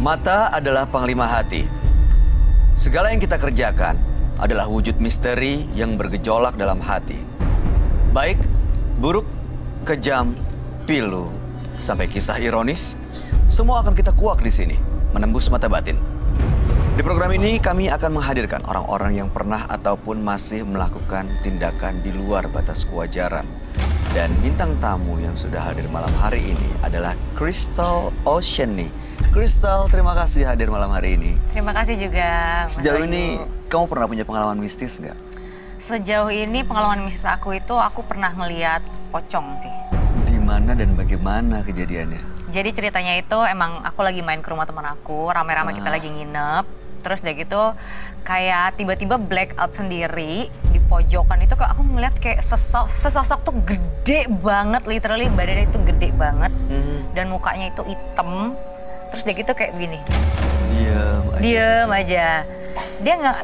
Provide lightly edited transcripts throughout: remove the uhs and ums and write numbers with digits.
Mata adalah panglima hati. Segala yang kita kerjakan adalah wujud misteri yang bergejolak dalam hati. Baik, buruk, kejam, pilu, sampai kisah ironis, semua akan kita kuak di sini, menembus mata batin. Di program ini kami akan menghadirkan orang-orang yang pernah ataupun masih melakukan tindakan di luar batas kewajaran. Dan bintang tamu yang sudah hadir malam hari ini adalah Crystal Oceani. Crystal, terima kasih hadir malam hari ini. Terima kasih juga, Mas Sejauh Bayu. ini, kamu pernah punya pengalaman mistis nggak? Sejauh ini pengalaman mistis aku pernah ngeliat pocong sih. Di mana dan bagaimana kejadiannya? Jadi ceritanya itu emang aku lagi main ke rumah teman aku, rame-rame kita lagi nginep. Terus udah gitu kayak tiba-tiba blackout sendiri di pojokan itu aku ngeliat kayak sesosok tuh gede banget, literally badannya itu gede banget. Dan mukanya itu hitam. Terus udah gitu kayak gini. Diem aja. Dia nggak,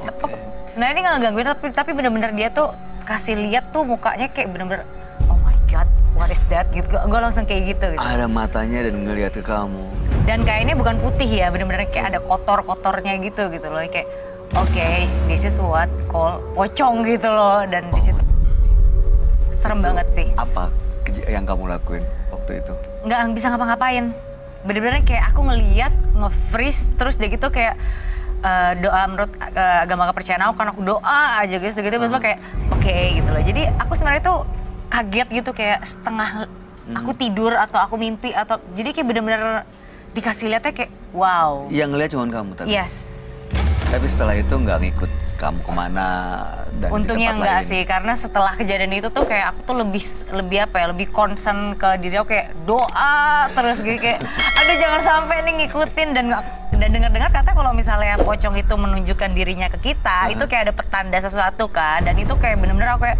sebenarnya dia nggak ngegangguin tapi bener-bener dia tuh kasih lihat tuh mukanya kayak bener-bener oh my god, what is that gitu. Gue langsung kayak gitu. Ada matanya dan ngeliat ke kamu. Dan kayaknya bukan putih ya, bener-bener kayak ada kotor-kotornya gitu loh. Kayak okay, this is what call pocong gitu loh. Dan di situ serem banget sih. Apa yang kamu lakuin waktu itu? Nggak bisa ngapa-ngapain. Bener-bener kayak aku ngeliat, nge-freeze, terus dia gitu kayak doa menurut agama kepercayaan aku, kan aku doa aja gitu, bener-bener kayak oke gitu loh. Jadi aku sebenarnya tuh kaget gitu, kayak setengah aku tidur atau aku mimpi atau jadi kayak bener-bener dikasih lihatnya kayak wow. Yang ngeliat cuma kamu tapi? Yes. Tapi setelah itu nggak ngikut kamu kemana dan untungnya di tempat enggak lain? sih, karena setelah kejadian itu tuh kayak aku tuh lebih concern ke diri aku, kayak doa terus gitu kayak aduh jangan sampai nih ngikutin. Dan dengar-dengar kata kalau misalnya pocong itu menunjukkan dirinya ke kita, itu kayak ada petanda sesuatu kan, dan itu kayak bener-bener aku kayak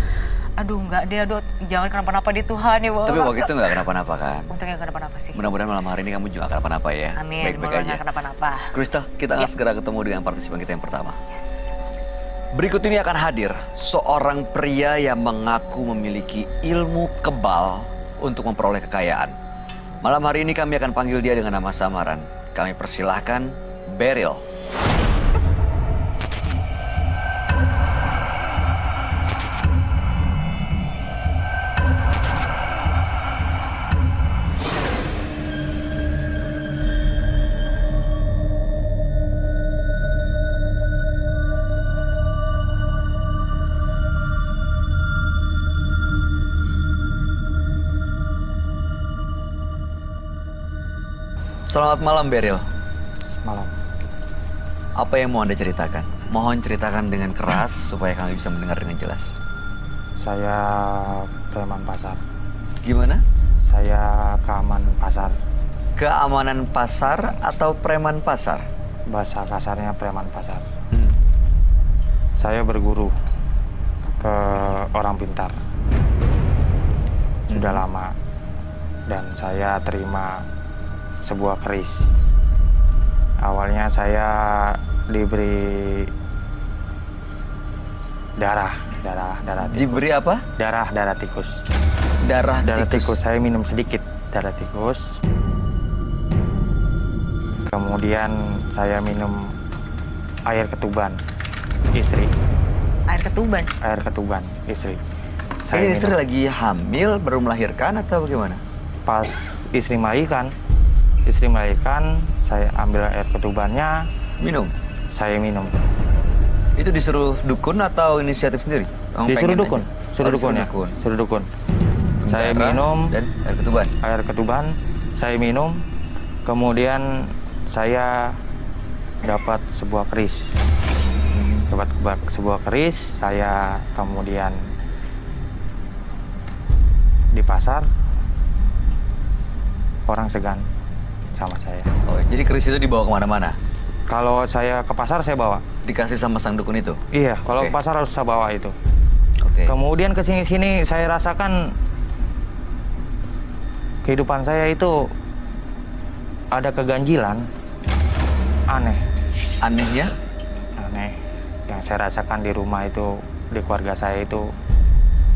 aduh enggak deh, aduh jangan kenapa-napa di Tuhan ya. Tapi waktu itu nggak kenapa-napa kan? Untungnya nggak kenapa-napa sih. Mudah-mudahan malam hari ini kamu juga nggak kenapa-napa ya. Amin, Baik-baik mudah-mudahan aja. nggak kenapa-napa. Crystal, kita akan segera ketemu dengan partisipan kita yang pertama. Berikut ini akan hadir seorang pria yang mengaku memiliki ilmu kebal untuk memperoleh kekayaan. Malam hari ini kami akan panggil dia dengan nama samaran. Kami persilahkan Beryl. Selamat malam Beryl. Malam. Apa yang mau Anda ceritakan? Mohon ceritakan dengan keras supaya kami bisa mendengar dengan jelas. Saya preman pasar. Gimana? Saya keamanan pasar. Keamanan pasar atau preman pasar? Bahasa kasarnya preman pasar. Saya berguru ke orang pintar. Sudah lama. Dan saya terima sebuah keris. Awalnya saya diberi darah tikus. Diberi apa? Darah tikus. Darah Darah tikus. tikus. Saya minum sedikit darah tikus. Kemudian saya minum air ketuban istri. Air ketuban. Air ketuban istri. Ini istri minum. lagi hamil, baru melahirkan atau bagaimana? Pas istri melahirkan, saya ambil air ketubannya, Minum? saya minum. Itu disuruh dukun atau inisiatif sendiri? Kamu Disuruh pengen dukun, aja? suruh Oh, dukun ya, suruh dukun. Saya Darah minum dan air ketuban. air ketuban, saya minum, kemudian saya dapat sebuah keris. Dapat sebuah keris, saya kemudian di pasar, orang segan sama saya. Oh, jadi keris itu dibawa kemana-mana? Kalau saya ke pasar, saya bawa. Dikasih sama sang dukun itu? Iya, kalau Oke. ke pasar harus saya bawa itu. Oke. Kemudian ke sini-sini saya rasakan kehidupan saya itu ada keganjilan. Aneh. Anehnya? Aneh. Yang saya rasakan di rumah itu, di keluarga saya itu,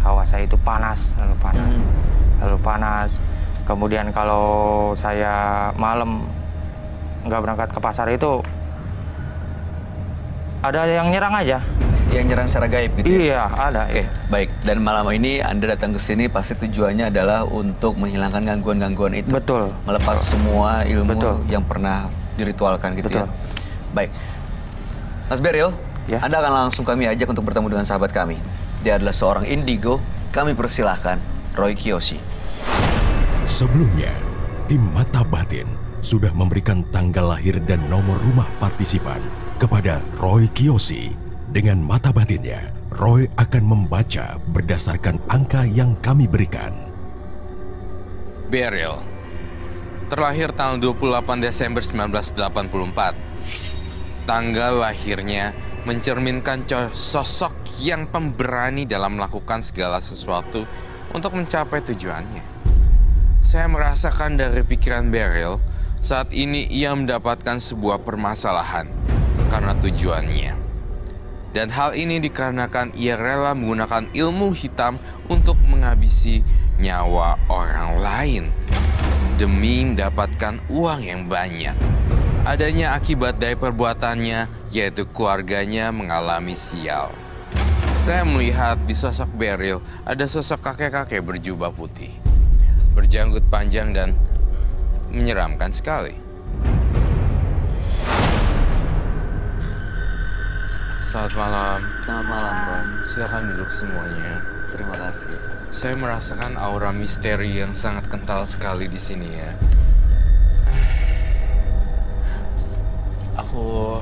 hawa saya itu panas, lalu panas. Lalu panas. Kemudian kalau saya malam nggak berangkat ke pasar itu ada yang nyerang aja. Yang nyerang secara gaib gitu ya? Iya, ada. Oke, baik. Dan malam ini Anda datang ke sini pasti tujuannya adalah untuk menghilangkan gangguan-gangguan itu. Betul. Melepas semua ilmu Betul. yang pernah diritualkan gitu ya. Betul. Baik. Mas Beryl, Ya. Anda akan langsung kami ajak untuk bertemu dengan sahabat kami. Dia adalah seorang indigo. Kami persilahkan Roy Kiyoshi. Sebelumnya, tim Mata Batin sudah memberikan tanggal lahir dan nomor rumah partisipan kepada Roy Kiyoshi. Dengan mata batinnya, Roy akan membaca berdasarkan angka yang kami berikan. Beryl, terlahir tanggal 28 Desember 1984. Tanggal lahirnya mencerminkan sosok yang pemberani dalam melakukan segala sesuatu untuk mencapai tujuannya. Saya merasakan dari pikiran Beryl, saat ini ia mendapatkan sebuah permasalahan karena tujuannya. Dan hal ini dikarenakan ia rela menggunakan ilmu hitam untuk menghabisi nyawa orang lain demi mendapatkan uang yang banyak. Adanya akibat dari perbuatannya, yaitu keluarganya mengalami sial. Saya melihat di sosok Beryl ada sosok kakek-kakek berjubah putih, berjanggut panjang dan menyeramkan sekali. Selamat malam. Selamat malam, Roy. Silakan duduk semuanya. Terima kasih. Saya merasakan aura misteri yang sangat kental sekali di sini ya. Aku,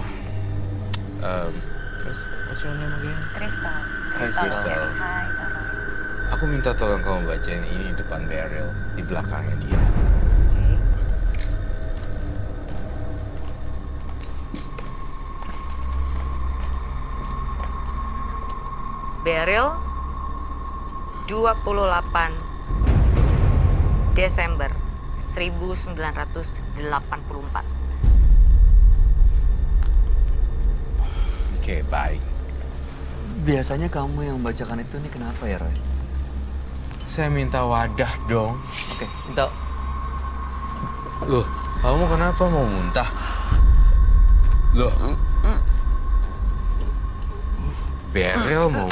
what's your name again? Kristal. Hai, Kristal. Hai, Tara. Aku minta tolong kamu bacain ini di depan Beryl, di belakangnya dia. Beryl 28 Desember 1984. Oke, baik. Biasanya kamu yang membacakan itu nih kenapa ya, Roy? Saya minta wadah dong. Oke, minta. Loh, kamu kenapa mau muntah? Loh. Beryl mau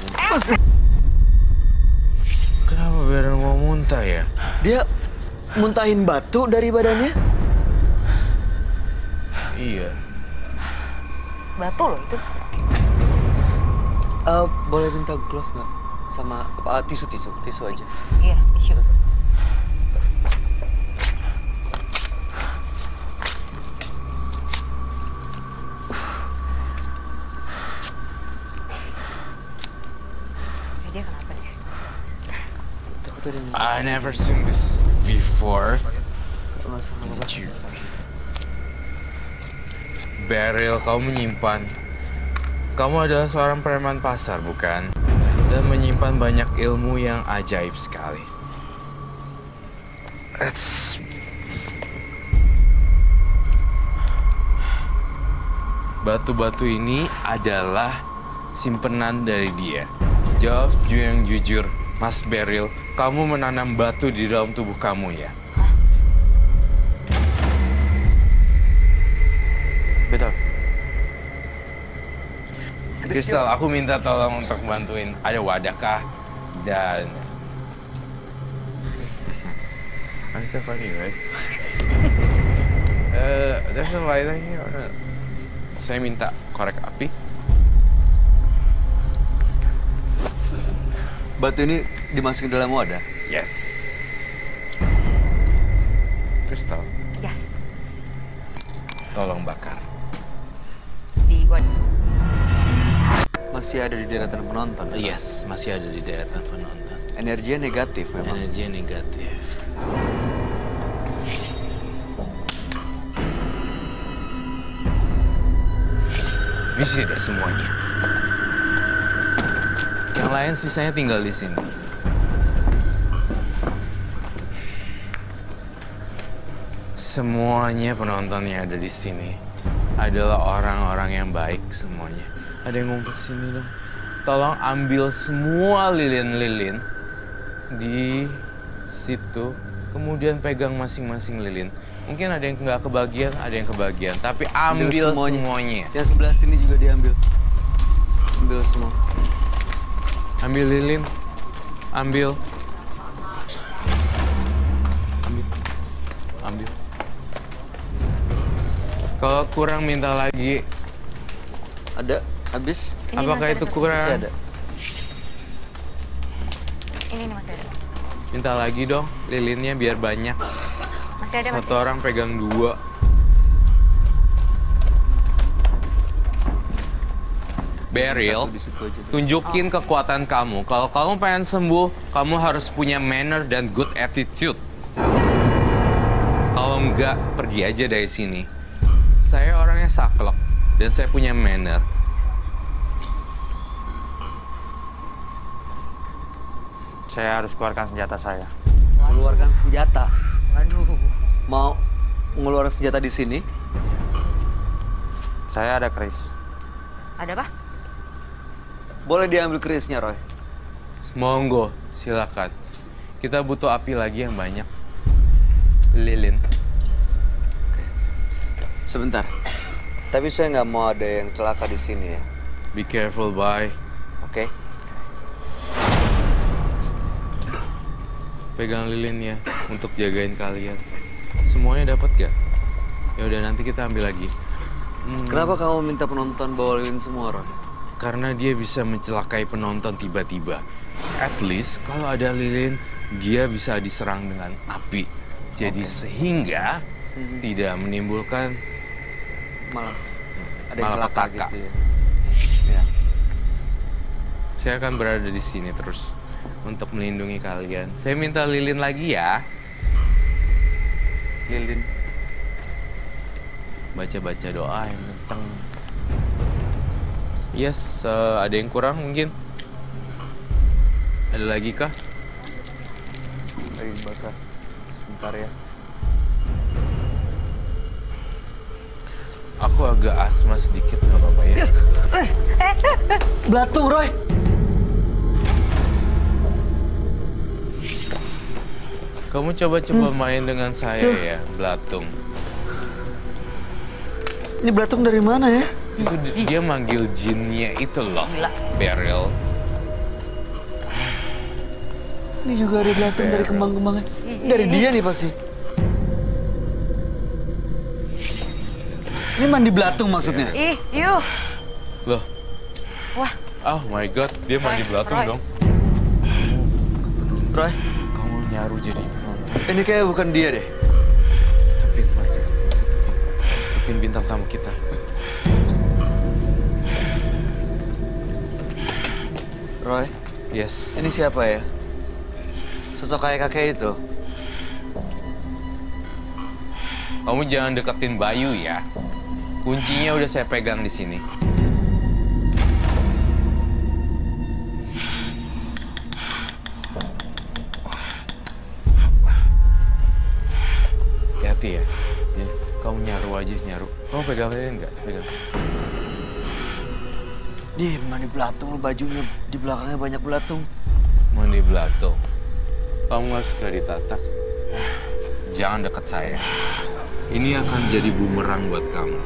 Kenapa Beryl mau muntah ya? Dia muntahin batu dari badannya? Iya. Batu loh itu. Boleh minta glove nggak? Sama tisu aja. Iya, tisu. Dia kenapa deh? Takut ada yang I never seen this before. nggak sama apa. Did you? Beryl, kamu menyimpan. Kamu adalah seorang preman pasar, bukan? Dan menyimpan banyak ilmu yang ajaib sekali. Batu-batu ini adalah simpenan dari dia. Jawab yang jujur, Mas Beryl, kamu menanam batu di dalam tubuh kamu ya? Betul. Kristal, aku minta tolong untuk bantuin. Ada wadah kah? Dan... I'm so funny, right? There's a light in here or not? Saya minta korek api. Batu ini dimasukin dalam wadah. Yes. Kristal, Yes. tolong bakar. Di wadah. Masih ada di deretan penonton. Yes, masih ada di deretan penonton. Energinya negatif memang. Energi negatif. Misi deh semuanya. Yang lain sisanya tinggal di sini. Semuanya penonton yang ada di sini adalah orang-orang yang baik semuanya. Ada yang ngumpul sini dong. Tolong ambil semua lilin-lilin di situ kemudian pegang masing-masing lilin. Mungkin ada yang nggak kebagian, ada yang kebagian. Tapi ambil semuanya. Yang sebelah sini juga diambil. Ambil semua. Ambil lilin. Ambil. Ambil. Kalau kurang minta lagi. Ada? Habis? Ini Apakah masih ada itu satu. kurang? Masih ada. Ini masih ada. Minta lagi dong lilinnya biar banyak. Masih ada, masih Satu orang pegang 2. Beryl, Satu di situ aja. tunjukin kekuatan kamu. Kalau kamu pengen sembuh, kamu harus punya manner dan good attitude. Kalau enggak, pergi aja dari sini. Saya orangnya saklek dan saya punya manner. Saya harus keluarkan senjata saya. Keluarkan senjata. Waduh. Mau mengeluarkan senjata di sini? Saya ada keris. Ada apa? Boleh diambil kerisnya, Roy. Monggo, silakan. Kita butuh api lagi yang banyak. Lilin. Sebentar. Tapi saya nggak mau ada yang celaka di sini ya. Be careful, bye. Oke? Pegang lilin ya untuk jagain kalian. Semuanya dapat gak? Ya udah nanti kita ambil lagi. Kenapa kamu minta penonton bawa lilin semua, Roy? Karena dia bisa mencelakai penonton tiba-tiba. At least kalau ada lilin, dia bisa diserang dengan api. Jadi sehingga tidak menimbulkan Malah ada yang celaka malapetaka. gitu ya. Ya. Saya akan berada di sini terus untuk melindungi kalian. Saya minta lilin lagi ya. Lilin. Baca-baca doa yang kenceng. Yes, ada yang kurang mungkin? Ada lagi kah? Lagi dibakar. Sebentar ya. Aku agak asma sedikit, nggak apa-apa ya. Belatung, Roy! Kamu coba-coba main dengan saya ya, belatung. Ini belatung dari mana ya? Itu dia manggil jinnya itu loh, Gila. Beryl. Ini juga ada belatung dari kembang-kembangnya. Dari dia nih pasti. Ini mandi belatung maksudnya? Ih, yuh. Loh, Wah, oh my god, dia mandi belatung Roy. dong. Roy, Kamu nyaru jadi penonton. ini kayak bukan dia deh. Tutupin mereka, tutupin bintang tamu kita. Roy, Yes. ini siapa ya? Sosok kayak kakek itu. Kamu jangan deketin Bayu ya. Kuncinya udah saya pegang di sini. Hati-hati ya. Ya, kamu nyaru aja, nyaru. Kamu pegang lilin nggak? Pegang. Dia mandi belatung, lu bajunya di belakangnya banyak belatung. Mandi belatung. Kamu nggak suka ditatap? Jangan deket saya. Ini akan jadi bumerang buat kamu.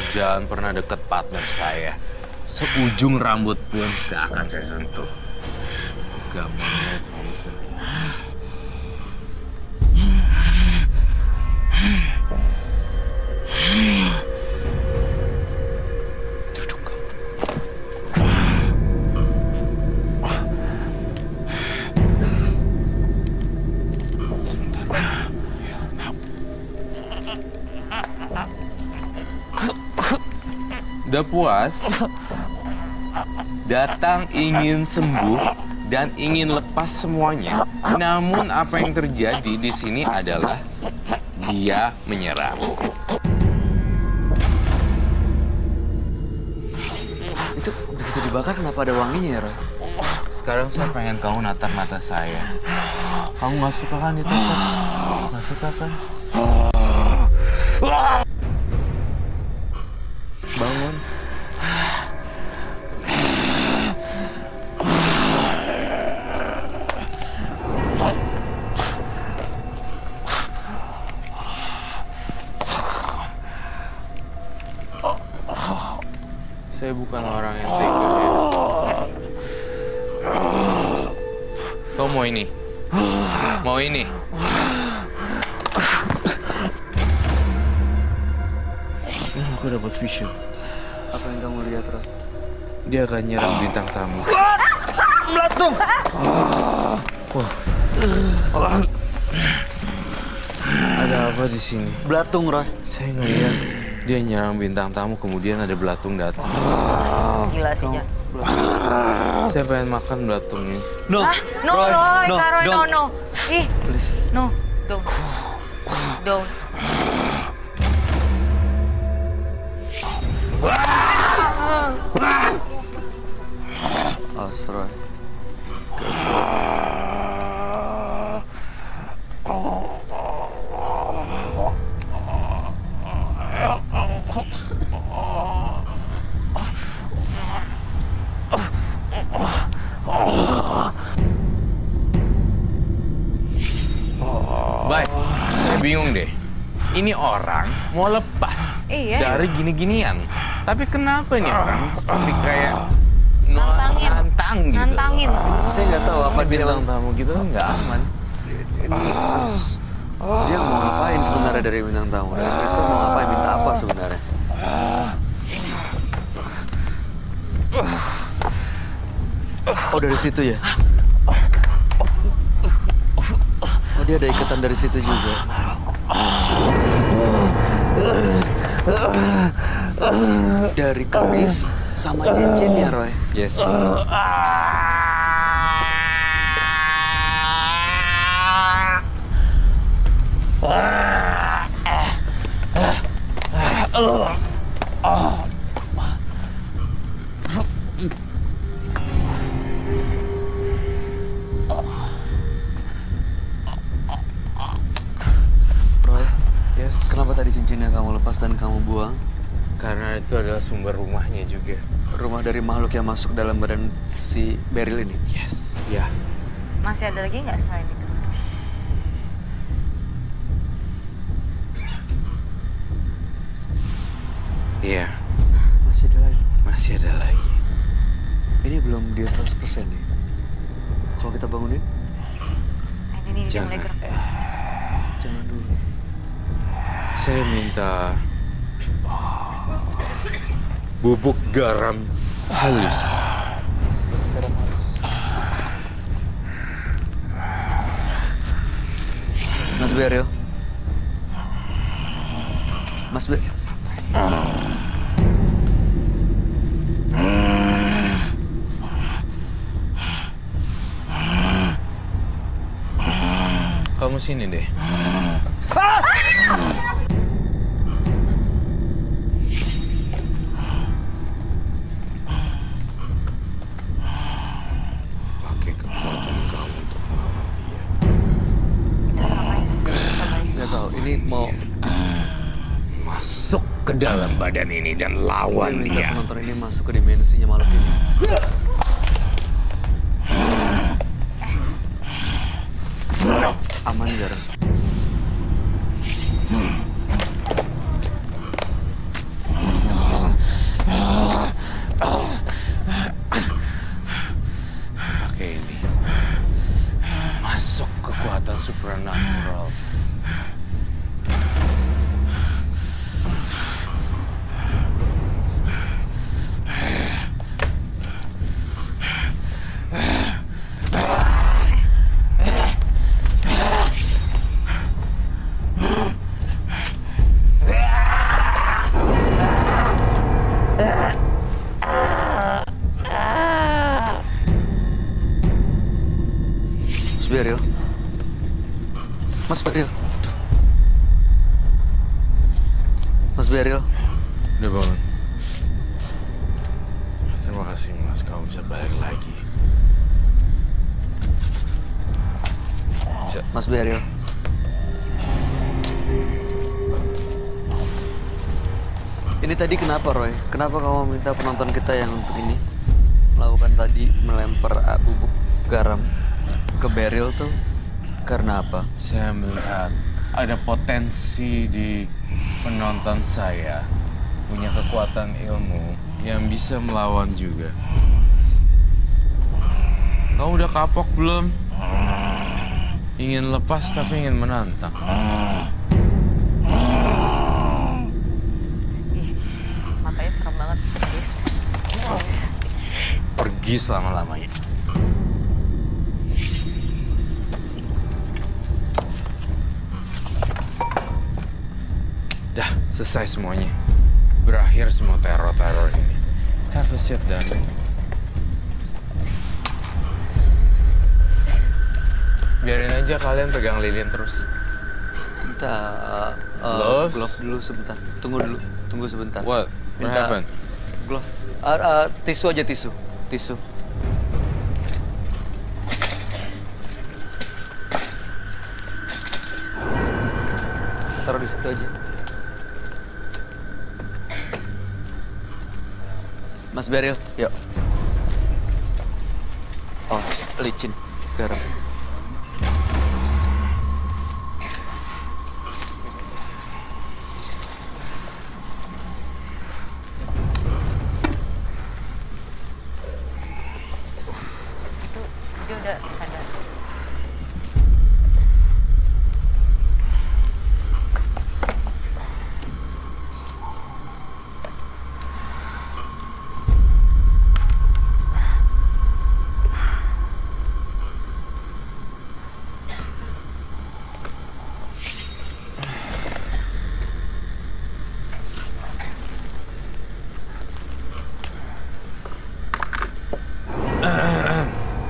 Jangan pernah deket partner saya. Seujung rambut pun gak akan saya sentuh. Gak mau kamu sentuh. Duduk kamu. Sebentar. Udah puas? Datang ingin sembuh dan ingin lepas semuanya. Namun apa yang terjadi di sini adalah dia menyerang. Itu begitu dibakar kenapa ada wanginya ya, Roy? Sekarang saya pengen kamu natap mata saya. Kamu nggak suka kan ditatap? Nggak suka kan? Bangun. Saya bukan orang yang tega ya. Kau mau ini? Mau ini? Aku dapat vision. Apa yang kamu lihat, Roy? Dia akan nyerang bintang tamu. Belatung! Ada apa di sini? Belatung, Roy. Saya ngeliat dia nyerang bintang tamu, kemudian ada belatung datang. Gila sih, Jan. Saya pengen makan belatungnya. No, Ah, no, Roy, Kak Roy, no, don't. no. Ih, Please. no, don't. Don't. Awas, Roy. Baik, saya bingung deh. Ini orang mau lepas Iya. dari gini-ginian. Tapi kenapa ini orang seperti kayak Nantangin. nantang gitu? Nantangin. Saya nggak tahu apa dia bintang tamu gitu kan nggak aman. Dia mau ngapain sebenarnya dari bintang tamu? Dari Kristen mau ngapain? Minta apa sebenarnya? Oh, dari situ ya? Oh, dia ada ikatan dari situ juga. Dari keris sama cincinnya, Roy. Yes. Roy, Yes. kenapa tadi cincinnya kamu lepas dan kamu buang? Karena itu adalah sumber rumahnya juga. Rumah dari makhluk yang masuk dalam badan si Beryl ini. Yes. Ya. Masih ada lagi nggak selain itu? Iya. Masih ada lagi. Masih ada lagi. Ini belum dia 100% nih. Kalau kita bangunin, Ini dia mulai Jangan. gerak. jangan dulu. Saya minta bubuk garam halus. Garam halus. Mas Beryl. Mas Beryl. Kamu sini deh. Pakai kekuatan kamu untuk melawan dia. Nggak tahu, ini mau Masuk ke dalam badan ini dan lawan minta dia. penonton ini masuk ke dimensinya makhluk ini. Aman gak, Ron? Pakai ini. Masuk kekuatan supernatural. Mas Beryl. Mas Beryl. Mas Beryl. Udah bangun. Terima kasih Mas, kamu bisa balik lagi. Bisa. Mas Beryl. Ini tadi kenapa, Roy? Kenapa kamu minta penonton kita yang untuk ini melakukan tadi melempar bubuk garam ke Beryl tuh? Karena apa? Saya melihat ada potensi di penonton saya punya kekuatan ilmu yang bisa melawan juga. Kamu udah kapok belum? Ingin lepas tapi ingin menantang. Ih, matanya serem banget. Serius. Pergi selama-lamanya. Dah, selesai semuanya. Berakhir semua teror-teror ini. Have a seat, darling. Biarin aja kalian pegang lilin terus. Minta Gloves? glove dulu sebentar. Tunggu dulu, tunggu sebentar. What? What Minta happened? glove. Tisu aja, tisu. Tisu. Taruh di situ aja. Mas Beryl, yuk. Oh, licin. Garam. Dia udah sadar.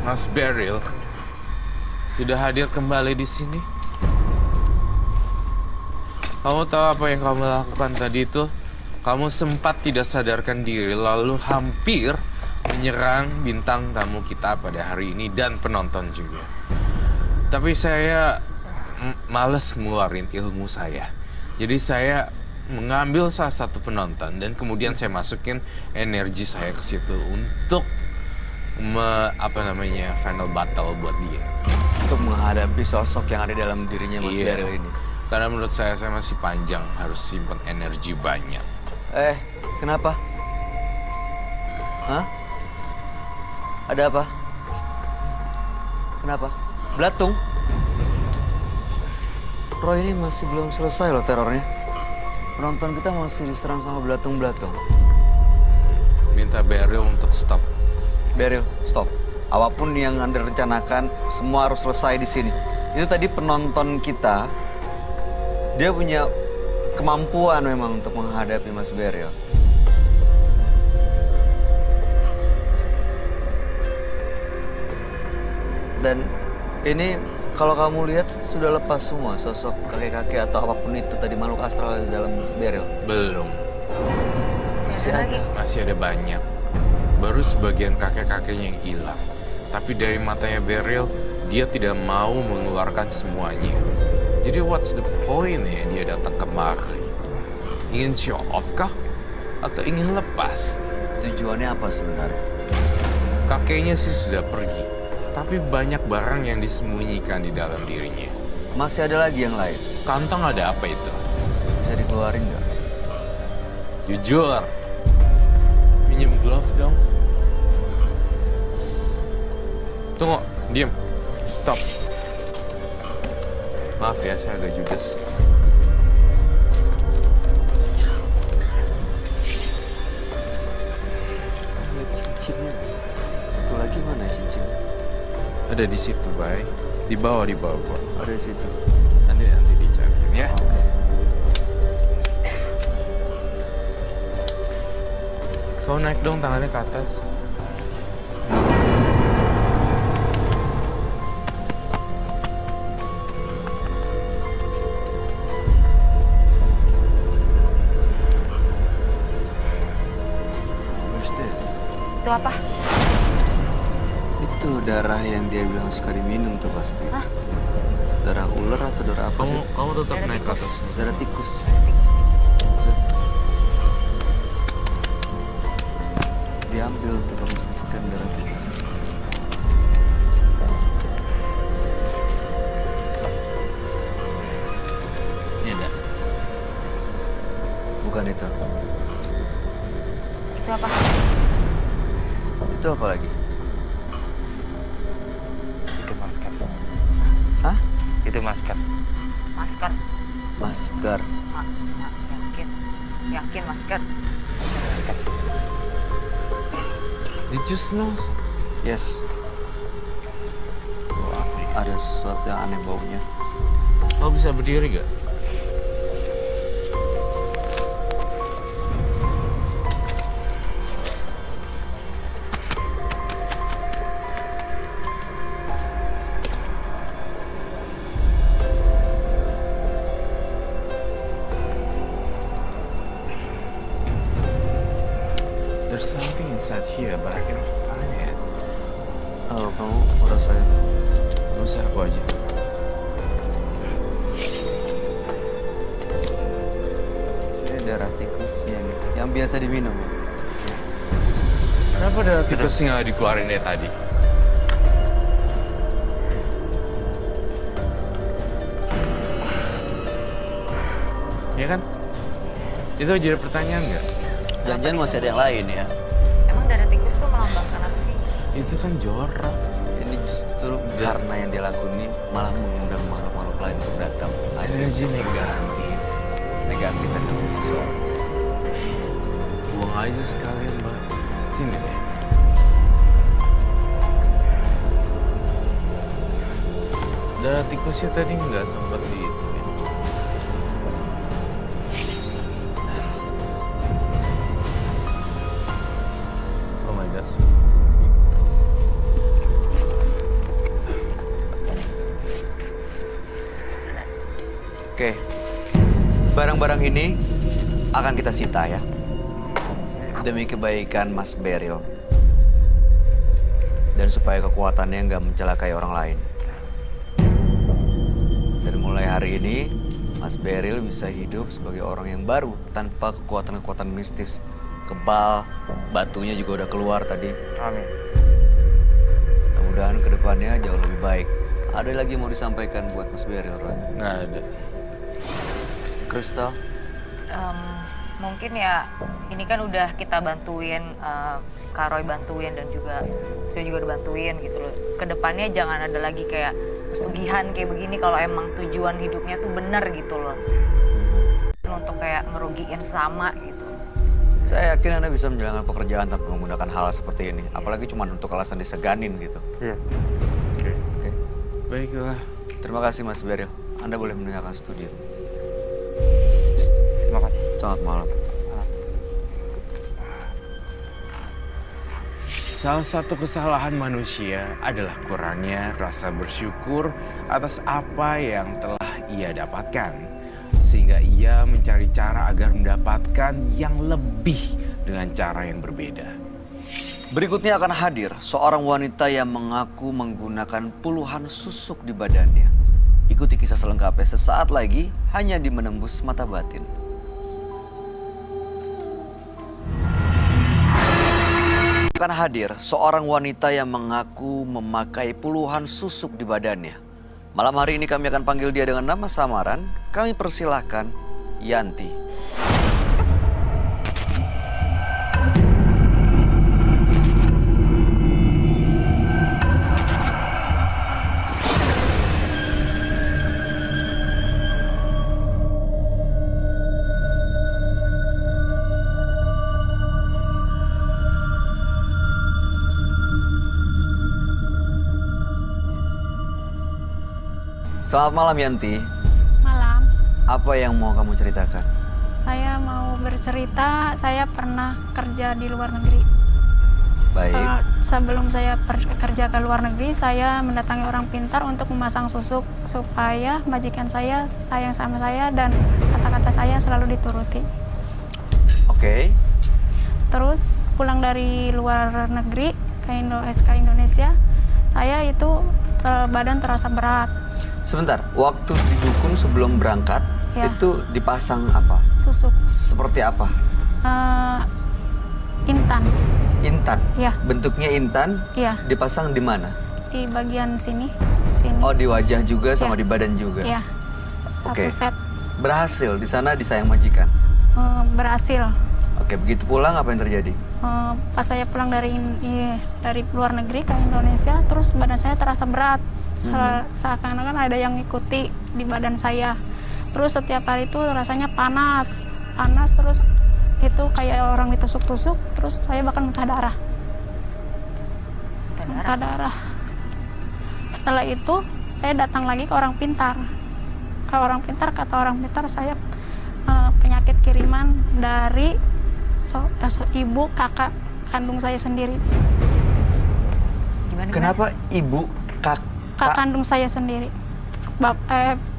Mas Beryl sudah hadir kembali di sini. Kamu tahu apa yang kamu lakukan tadi itu? Kamu sempat tidak sadarkan diri lalu hampir menyerang bintang tamu kita pada hari ini dan penonton juga. Tapi saya males ngeluarin ilmu saya. Jadi saya mengambil salah satu penonton dan kemudian saya masukin energi saya ke situ untuk final battle buat dia. Untuk menghadapi sosok yang ada dalam dirinya Mas Beryl ini. Karena menurut saya masih panjang, harus simpan energi banyak. Kenapa? Hah? Ada apa? Kenapa? Belatung? Roy ini masih belum selesai loh terornya. Penonton kita masih diserang sama belatung-belatung. Minta Beryl untuk stop. Beryl, stop. Apapun yang Anda rencanakan, semua harus selesai di sini. Itu tadi penonton kita, dia punya kemampuan memang untuk menghadapi Mas Beryl. Dan ini kalau kamu lihat sudah lepas semua sosok kakek-kakek atau apapun itu tadi makhluk astral di dalam Beryl. Belum. Masih ada lagi. Masih ada banyak. Baru sebagian kakek-kakeknya yang hilang. Tapi dari matanya Beryl, dia tidak mau mengeluarkan semuanya. Jadi what's the point ya dia datang kemari? Ingin show off kah? Atau ingin lepas? Tujuannya apa sebenarnya? Kakeknya sih sudah pergi. Tapi banyak barang yang disembunyikan di dalam dirinya. Masih ada lagi yang lain? Kantong ada apa itu? Bisa dikeluarin nggak? Jujur. Pinjam glove dong. Tunggu, diam. Stop. Maaf ya, saya agak judes. Lihat cincinnya. Satu lagi mana cincinnya? Ada di situ, Bay. Di bawah. Ada di situ. Nanti dicariin ya. Oke. Kau naik dong tangannya ke atas. What's this? Itu apa? Itu darah yang dia bilang suka diminum tuh pasti. Hah? Darah ular atau darah apa sih? Kamu tetap Darah naik ke tikus. atas. Darah tikus. Diambil tuh kamu sebutkan darah tikus. Ini ada. Bukan itu. Itu apa? Itu apa lagi? Itu masker. Hah? Itu masker. Masker. Masker. Yakin? Yakin masker? Did you smell? Yes, Oh, apa ya? ada sesuatu yang aneh baunya. Lo bisa berdiri gak? There's something inside here, but I cannot find it. Oh, kamu merasa ya? Gak usah, aku aja. Ini darah tikusnya nih, yang biasa diminum. Kenapa darah tikusnya nggak dikeluarin dari tadi? Ya kan? Itu jadi pertanyaan nggak? Jangan-jangan masih ada yang lain ya? Emang darah tikus tuh melambangkan apa sih? Itu kan jorok. Ini justru karena yang dia lakukan ini malah mengundang makhluk-makhluk lain untuk datang. Energi negatif. Negatif dan masuk. Buang aja sekalian, Mbak. Sini deh. Darah tikusnya tadi nggak sempat di itu ya. Oh my gosh. Oke, barang-barang ini akan kita sita ya. Demi kebaikan Mas Beryl. Dan supaya kekuatannya nggak mencelakai orang lain. Dan mulai hari ini, Mas Beryl bisa hidup sebagai orang yang baru tanpa kekuatan-kekuatan mistis. Kebal, batunya juga udah keluar tadi. Amin. Mudah-mudahan kedepannya jauh lebih baik. Ada lagi yang mau disampaikan buat Mas Beryl, Roy? Nggak ada. Crystal? Mungkin ya ini kan udah kita bantuin, Kak Roy bantuin dan juga saya juga udah bantuin gitu loh. Kedepannya jangan ada lagi kayak pesugihan kayak begini kalau emang tujuan hidupnya tuh bener gitu loh. Untuk kayak ngerugiin sama gitu. Saya yakin Anda bisa menjalankan pekerjaan tanpa menggunakan hal seperti ini. Apalagi cuma untuk alasan diseganin gitu. Iya. Oke. Oke. Baiklah. Terima kasih Mas Beryl. Anda boleh meninggalkan studio. Terima kasih. Selamat malam. Salah satu kesalahan manusia adalah kurangnya rasa bersyukur atas apa yang telah ia dapatkan. Sehingga ia mencari cara agar mendapatkan yang lebih dengan cara yang berbeda. Berikutnya akan hadir seorang wanita yang mengaku menggunakan puluhan susuk di badannya. Ikuti kisah selengkapnya sesaat lagi hanya di Menembus Mata Batin. Akan hadir seorang wanita yang mengaku memakai puluhan susuk di badannya. Malam hari ini kami akan panggil dia dengan nama samaran. Kami persilahkan Yanti. Selamat malam Yanti. Malam, Apa yang mau kamu ceritakan? saya mau bercerita, saya pernah kerja di luar negeri. Baik. Sebelum saya kerja ke luar negeri, saya mendatangi orang pintar untuk memasang susuk supaya majikan saya sayang sama saya dan kata-kata saya selalu dituruti. Oke. Terus pulang dari luar negeri ke SK Indonesia, saya itu badan terasa berat. Sebentar, waktu di dukun sebelum berangkat Ya. itu dipasang apa? Susuk Seperti apa? intan, Intan. ya, Bentuknya intan ya, dipasang di mana? di bagian sini. Oh, di wajah juga sama Ya. di badan juga. Ya, satu Oke. set. Berhasil di sana disayang majikan. Berhasil. Oke, begitu pulang apa yang terjadi? Pas saya pulang dari luar negeri ke Indonesia, terus badan saya terasa berat. Seakan-akan ada yang ngikuti di badan saya. Terus setiap hari itu rasanya panas terus itu kayak orang ditusuk-tusuk, terus saya bahkan muntah darah. Setelah itu saya datang lagi ke orang pintar. Kata orang pintar saya penyakit kiriman dari ibu kakak kandung saya sendiri. Gimana? Kenapa ibu Kak kandung saya sendiri.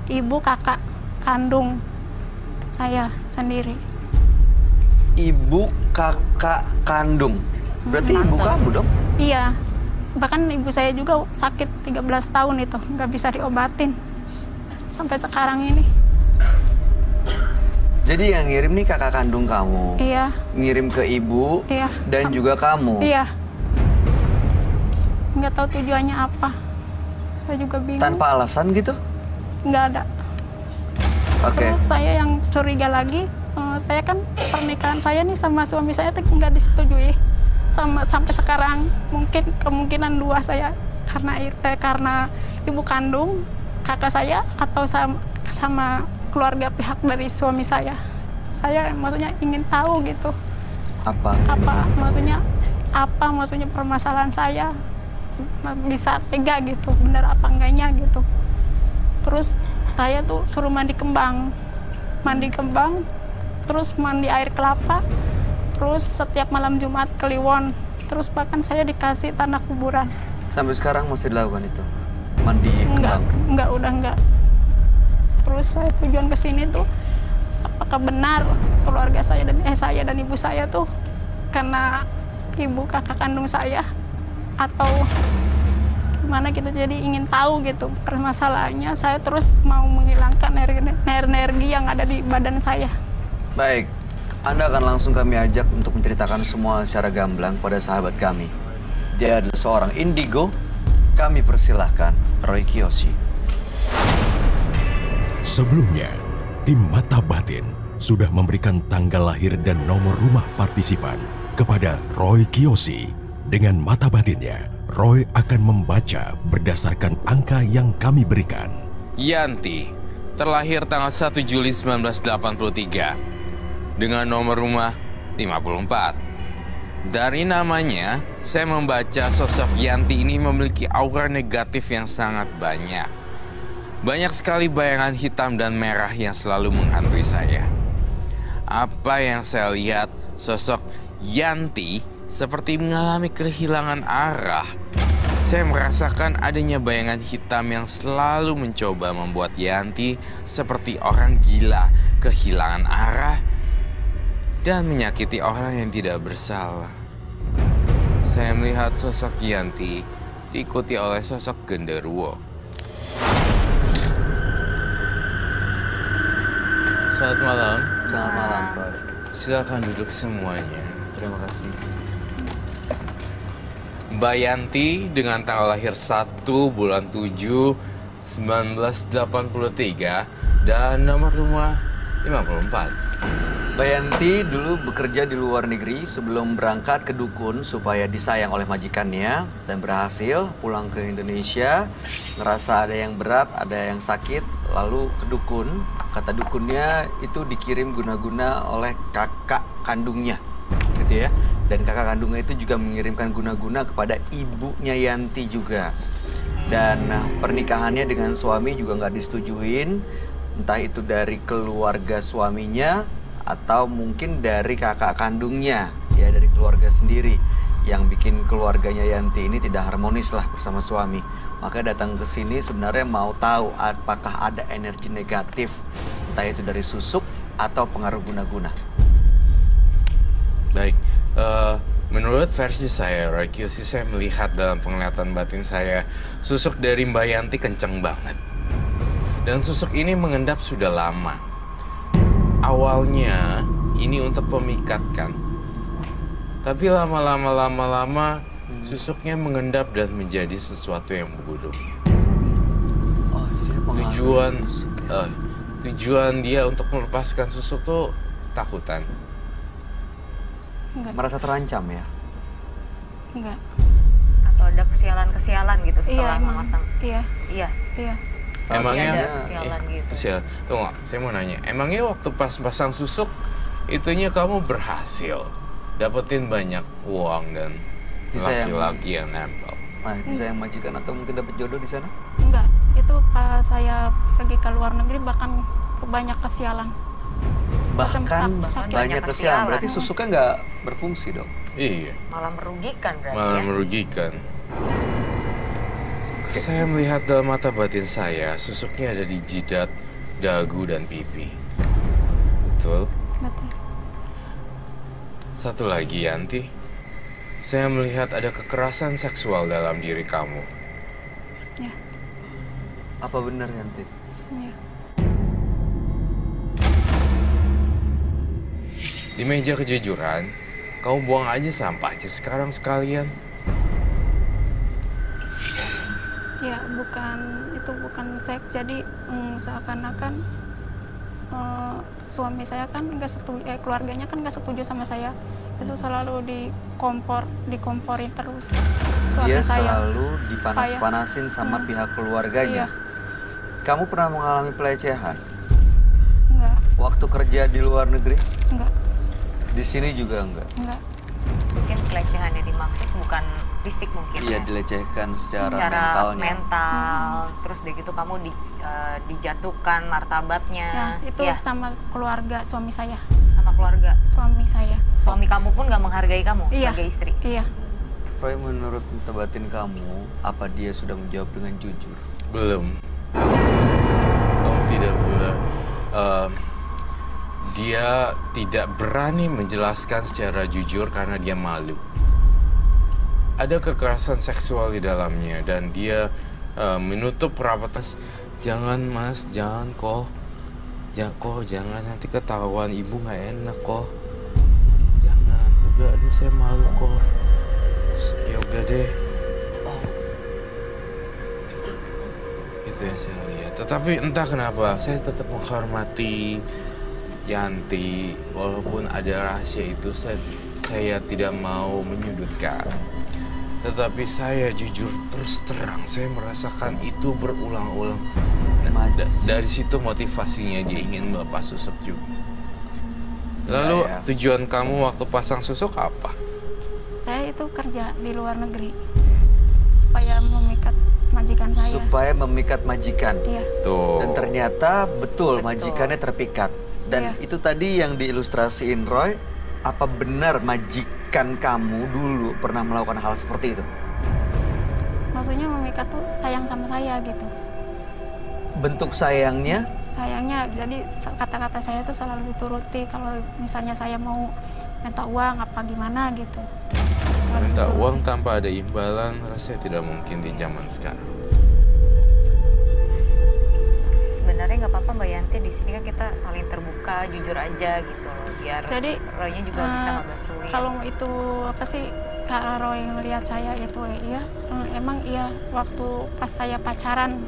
Ibu kakak kandung saya sendiri. Ibu kakak kandung? Berarti ibu kamu dong? Iya. Bahkan ibu saya juga sakit 13 tahun itu, nggak bisa diobatin. Sampai sekarang ini. Jadi yang ngirim nih kakak kandung kamu? Iya. Ngirim ke ibu Iya. dan juga kamu? Iya. Nggak tahu tujuannya apa. Saya juga bingung. Tanpa alasan gitu? Nggak ada. Oke. Terus saya yang curiga lagi, saya kan pernikahan saya nih sama suami saya tuh nggak disetujui sampai sekarang. Mungkin kemungkinan dua saya karena ibu kandung kakak saya atau sama keluarga pihak dari suami saya. Saya maksudnya ingin tahu gitu. Apa maksudnya permasalahan saya bisa tega gitu, benar apa enggaknya gitu. Terus saya tuh suruh mandi kembang, terus mandi air kelapa, terus setiap malam Jumat Kliwon, terus bahkan saya dikasih tanah kuburan. Sampai sekarang masih dilakukan itu? Mandi kembang? Enggak. Terus saya tujuan ke sini tuh, apakah benar keluarga saya dan ibu saya tuh karena ibu kakak kandung saya atau gimana gitu. Jadi ingin tahu gitu permasalahannya. Saya terus mau menghilangkan energi yang ada di badan saya. Baik, Anda akan langsung kami ajak untuk menceritakan semua secara gamblang pada sahabat kami. Dia adalah seorang indigo. Kami persilahkan Roy Kiyoshi. Sebelumnya, tim Mata Batin sudah memberikan tanggal lahir dan nomor rumah partisipan kepada Roy Kiyoshi. Dengan mata batinnya, Roy akan membaca berdasarkan angka yang kami berikan. Yanti terlahir tanggal 1 Juli 1983 dengan nomor rumah 54. Dari namanya, saya membaca sosok Yanti ini memiliki aura negatif yang sangat banyak. Banyak sekali bayangan hitam dan merah yang selalu menghantui saya. Apa yang saya lihat, sosok Yanti seperti mengalami kehilangan arah. Saya merasakan adanya bayangan hitam yang selalu mencoba membuat Yanti seperti orang gila, kehilangan arah, dan menyakiti orang yang tidak bersalah. Saya melihat sosok Yanti diikuti oleh sosok genderuwo. Selamat malam. Selamat malam, Roy. Silakan duduk semuanya. Terima kasih. Mbak Yanti dengan tanggal lahir 1 bulan 7 1983 dan nomor rumah 54. Mbak Yanti dulu bekerja di luar negeri sebelum berangkat ke dukun supaya disayang oleh majikannya dan berhasil pulang ke Indonesia, ngerasa ada yang berat, ada yang sakit, lalu ke dukun. Kata dukunnya itu dikirim guna-guna oleh kakak kandungnya, gitu ya. Dan kakak kandungnya itu juga mengirimkan guna-guna kepada ibunya Yanti juga. Dan pernikahannya dengan suami juga nggak disetujuin, entah itu dari keluarga suaminya atau mungkin dari kakak kandungnya, ya dari keluarga sendiri yang bikin keluarganya Yanti ini tidak harmonis lah bersama suami. Maka datang ke sini sebenarnya mau tahu apakah ada energi negatif, entah itu dari susuk atau pengaruh guna-guna. Baik, menurut versi saya, Roy Kiyoshi, saya melihat dalam penglihatan batin saya, susuk dari Mbak Yanti kenceng banget. Dan susuk ini mengendap sudah lama. Awalnya ini untuk pemikat kan. Tapi lama-lama susuknya mengendap dan menjadi sesuatu yang buruk. Oh, jadi pengaruh susuk ya? Tujuan dia untuk melepaskan susuk tuh takutan. Enggak. Merasa terancam ya? Enggak. Atau ada kesialan-kesialan gitu setelah emang. memasang? Iya, Iya. iya. Saat Emangnya ada ini, kesialan gitu. Sial. Tunggu, saya mau nanya. Emangnya waktu pas pasang susuk itunya kamu berhasil dapetin banyak uang dan Disayang. laki-laki yang nempel? Nah, disayang majikan atau mungkin dapat jodoh di sana? Enggak. Itu pas saya pergi ke luar negeri bahkan banyak kesialan. Bahkan sakit. banyak Banyak kesialan. kesialan. Berarti susuknya nggak berfungsi dong? Iya, Malah merugikan berarti malah ya. merugikan. Saya melihat dalam mata batin saya, susuknya ada di jidat, dagu, dan pipi. Betul? Betul. Satu lagi, Yanti. Saya melihat ada kekerasan seksual dalam diri kamu. Ya. Apa benar Yanti? Iya. Di meja kejujuran, kamu buang aja sampahnya sekarang sekalian. Ya, itu bukan seks. Jadi seakan-akan suami saya kan nggak setuju, keluarganya kan nggak setuju sama saya. Itu selalu dikomporin terus. Suami Dia saya. selalu dipanas-panasin sama pihak keluarganya. Iya. Kamu pernah mengalami pelecehan? Enggak, Waktu kerja di luar negeri? enggak, Di sini juga enggak? enggak. Mungkin pelecehannya dimaksud bukan fisik mungkin Iya, ya. dilecehkan secara Secara mentalnya. mental, terus dari gitu kamu dijatuhkan martabatnya. Ya, itu ya, sama keluarga suami saya. sama keluarga. Suami saya. Suami kamu pun nggak menghargai kamu Iya. sebagai istri. Iya. Roy, menurut batin kamu, apa dia sudah menjawab dengan jujur? Belum. Kamu tidak boleh. Dia tidak berani menjelaskan secara jujur karena dia malu. Ada kekerasan seksual di dalamnya dan dia menutup rapat. Jangan mas, jangan kok. Jangan nanti ketahuan, ibu nggak enak kok. Jangan, udah, aduh saya malu kok. Terus, ya udah deh. Itu yang saya lihat. Tetapi entah kenapa, saya tetap menghormati Yanti. Walaupun ada rahasia itu, saya tidak mau menyudutkan. Tetapi saya jujur terus terang, saya merasakan itu berulang-ulang. Nah, dari situ motivasinya dia ingin melepas susuk juga. Lalu Ya. tujuan kamu waktu pasang susuk apa? Saya itu kerja di luar negeri supaya memikat majikan saya. Supaya memikat majikan. Iya. Tuh. Dan ternyata betul, Betul. majikannya terpikat. Dan Iya. itu tadi yang diilustrasiin Roy, apa benar majikan kamu dulu pernah melakukan hal seperti itu? Maksudnya memikat tuh sayang sama saya gitu. Bentuk sayangnya, Sayangnya, jadi kata-kata saya tuh selalu dituruti. Kalau misalnya saya mau minta uang apa gimana gitu. Selalu Minta dituruti. uang tanpa ada imbalan rasanya tidak mungkin di zaman sekarang. Sebenarnya nggak apa-apa Mbak Yanti, di sini kan kita saling terbuka, jujur aja gitu loh, biar Jadi, Roy-nya juga bisa ngebantuin. Kalau itu apa sih, Kak Roy ngelihat saya itu iya, emang iya waktu pas saya pacaran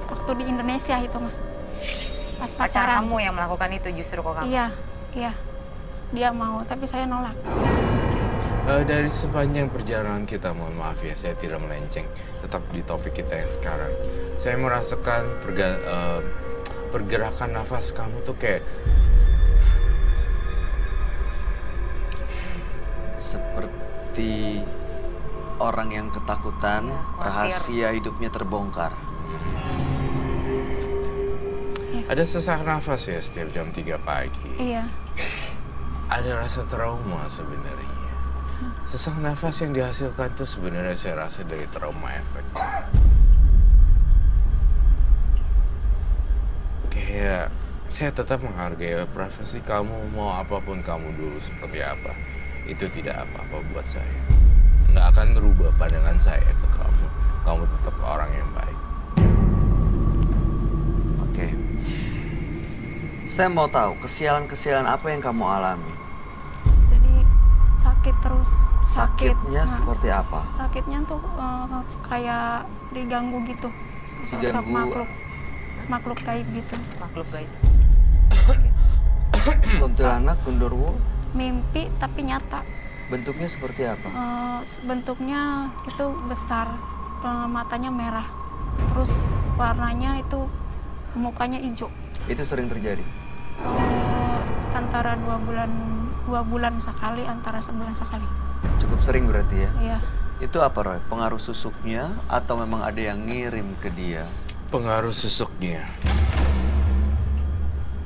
waktu di Indonesia itu mah. Pas Pacar pacaran. kamu yang melakukan itu justru kok kamu? Iya, iya. Dia mau, tapi saya nolak. Dari sepanjang perjalanan kita, mohon maaf ya, saya tidak melenceng. Tetap di topik kita yang sekarang. Saya merasakan pergerakan nafas kamu tuh kayak seperti orang yang ketakutan, khawatir. rahasia hidupnya terbongkar. ada sesak nafas ya setiap jam 3 pagi. Iya. Ada rasa trauma sebenarnya. Sesak nafas yang dihasilkan itu sebenarnya saya rasa dari trauma efek. Kayak saya tetap menghargai profesi kamu, mau apapun kamu dulu seperti apa. Itu tidak apa-apa buat saya. Nggak akan merubah pandangan saya ke kamu. Kamu tetap orang yang baik. Oke. Saya mau tahu kesialan-kesialan apa yang kamu alami. Jadi sakit terus. Sakitnya Nah, seperti apa? sakitnya tuh kayak diganggu gitu. Sosok Diganggu. makhluk gaib gitu. Makhluk gaib. Kuntilanak, gundurwo. Mimpi tapi nyata. Bentuknya seperti apa? Bentuknya itu besar, matanya merah, terus warnanya itu mukanya hijau. Itu sering terjadi. Antara 2 bulan sekali, antara sebulan sekali. Cukup sering berarti ya? Iya. Itu apa Roy? Pengaruh susuknya atau memang ada yang ngirim ke dia? Pengaruh susuknya.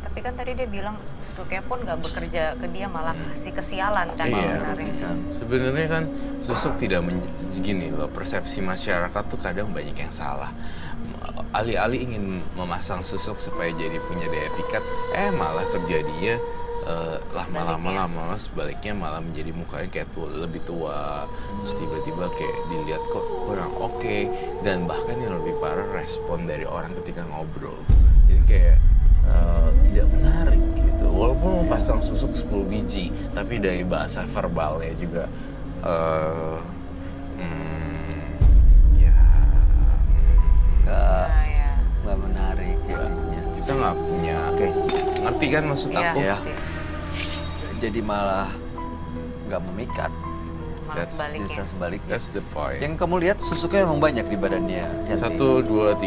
Tapi kan tadi dia bilang susuknya pun nggak bekerja ke dia, malah kasih kesialan kan Iya. sebenarnya. Sebenarnya kan susuk tidak gini loh, persepsi masyarakat tuh kadang banyak yang salah. Alih-alih ingin memasang susuk supaya jadi punya daya pikat, malah terjadinya lama-lama sebaliknya malah menjadi mukanya kayak lebih tua, terus tiba-tiba kayak dilihat kok kurang oke, dan bahkan yang lebih parah respon dari orang ketika ngobrol. Jadi kayak tidak menarik gitu. Walaupun pasang susuk 10 biji, tapi dari bahasa verbalnya juga Nggak menarik jadinya. kita nggak punya. Oke. Ngerti kan maksud Iya. aku? Ya. Ngerti. Jadi malah nggak memikat. Malah That's- sebaliknya. Bisa sebaliknya. That's the point. Yang kamu lihat susuknya memang banyak di badannya. Yanti. 1, 2,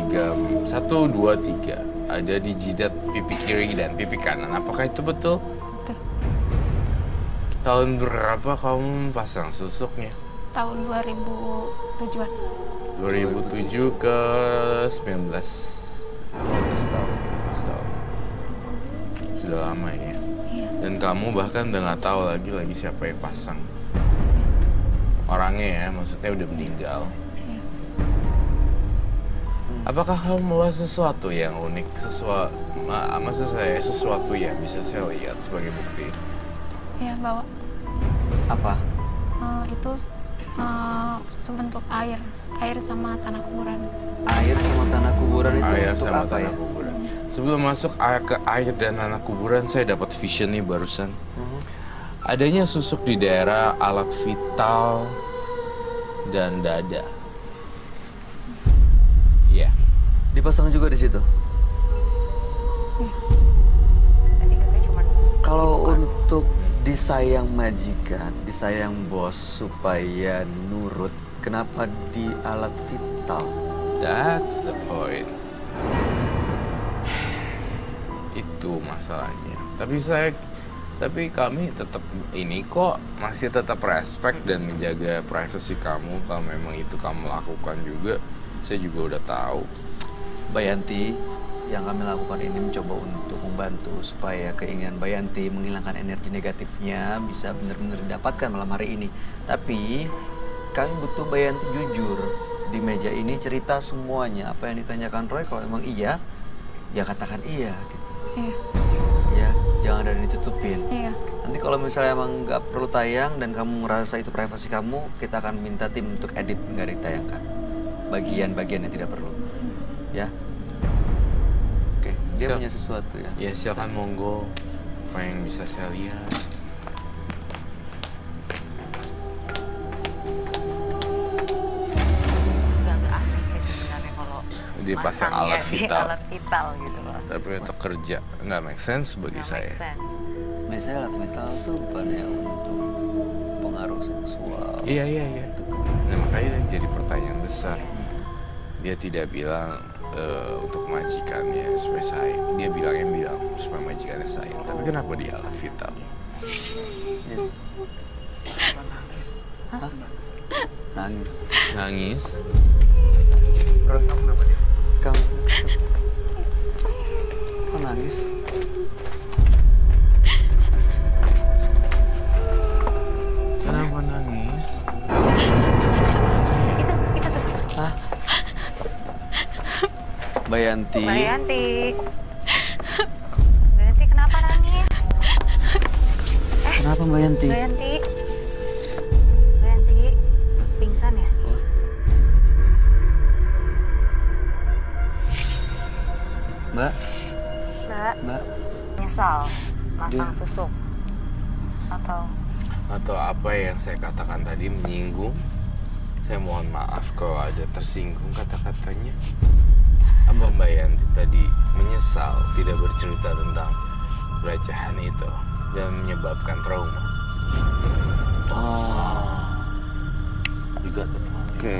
3. Ada di jidat pipi kiri dan pipi kanan. Apakah itu betul? Betul. Tahun berapa kamu pasang susuknya? Tahun 2007-an. 2007 ke 19. 12 tahun. 19 tahun. Sudah lama ya. Iya. Dan kamu bahkan udah nggak tahu lagi siapa yang pasang. Orangnya ya, maksudnya udah meninggal. Iya. Apakah kamu membawa sesuatu yang unik, maksud saya sesuatu yang bisa saya lihat sebagai bukti? Iya, bawa. Apa? Itu sebentuk air sama tanah kuburan. Air sama tanah kuburan itu Air untuk sama apa tanah ya? kuburan. Sebelum masuk ke air dan tanah kuburan, saya dapat vision nih barusan. Adanya susuk di daerah alat vital dan dada. Iya. Dipasang juga di situ. Tadi katanya cuma Kalau untuk disayang majikan, disayang bos supaya nurut, kenapa di alat vital? That's the point. Itu masalahnya. Tapi kami tetap ini kok masih tetap respect dan menjaga privasi kamu. Kalau memang itu kamu lakukan juga, saya juga udah tahu. Bayanti, yang kami lakukan ini mencoba untuk membantu supaya keinginan Bayanti menghilangkan energi negatifnya bisa benar-benar didapatkan malam hari ini. Tapi kami butuh Bayanti jujur. Di meja ini cerita semuanya. Apa yang ditanyakan Roy, kalau emang iya, ya katakan iya gitu. Iya. Ya, jangan ada yang ditutupin. Iya. Nanti kalau misalnya emang nggak perlu tayang dan kamu ngerasa itu privasi kamu, kita akan minta tim untuk edit nggak ditayangkan. Bagian-bagian yang tidak perlu. Ya. Oke, dia Siap. punya sesuatu ya. Ya silakan monggo. Apa yang bisa saya lihat? nggak aneh sih sebenarnya kalau Dia pasang masangnya alat di vital. alat vital gitu loh. Tapi untuk kerja nggak make sense bagi Nggak saya. make sense. Biasanya alat vital tuh bukannya untuk pengaruh seksual. Iya. Nah makanya ini jadi pertanyaan besar. Dia tidak bilang untuk majikannya supaya sayang. Dia bilang supaya majikannya sayang. Tapi kenapa dia alat vital? Yes. Hah? Nangis. Nangis. Bro, kamu kok nangis? Kenapa nangis? Itu tuh. Hah? Bayanti. Bayanti. Bayanti kenapa nangis? Kenapa Bayanti? Bayanti. Bayanti. Pingsan ya? Mbak, Mbak. Nyesal masang susuk. Atau apa yang saya katakan tadi menyinggung? Saya mohon maaf kalau ada tersinggung kata-katanya. Apa Mbak Yanti tadi menyesal tidak bercerita tentang pelecehan itu dan menyebabkan trauma? You got the point. Oke.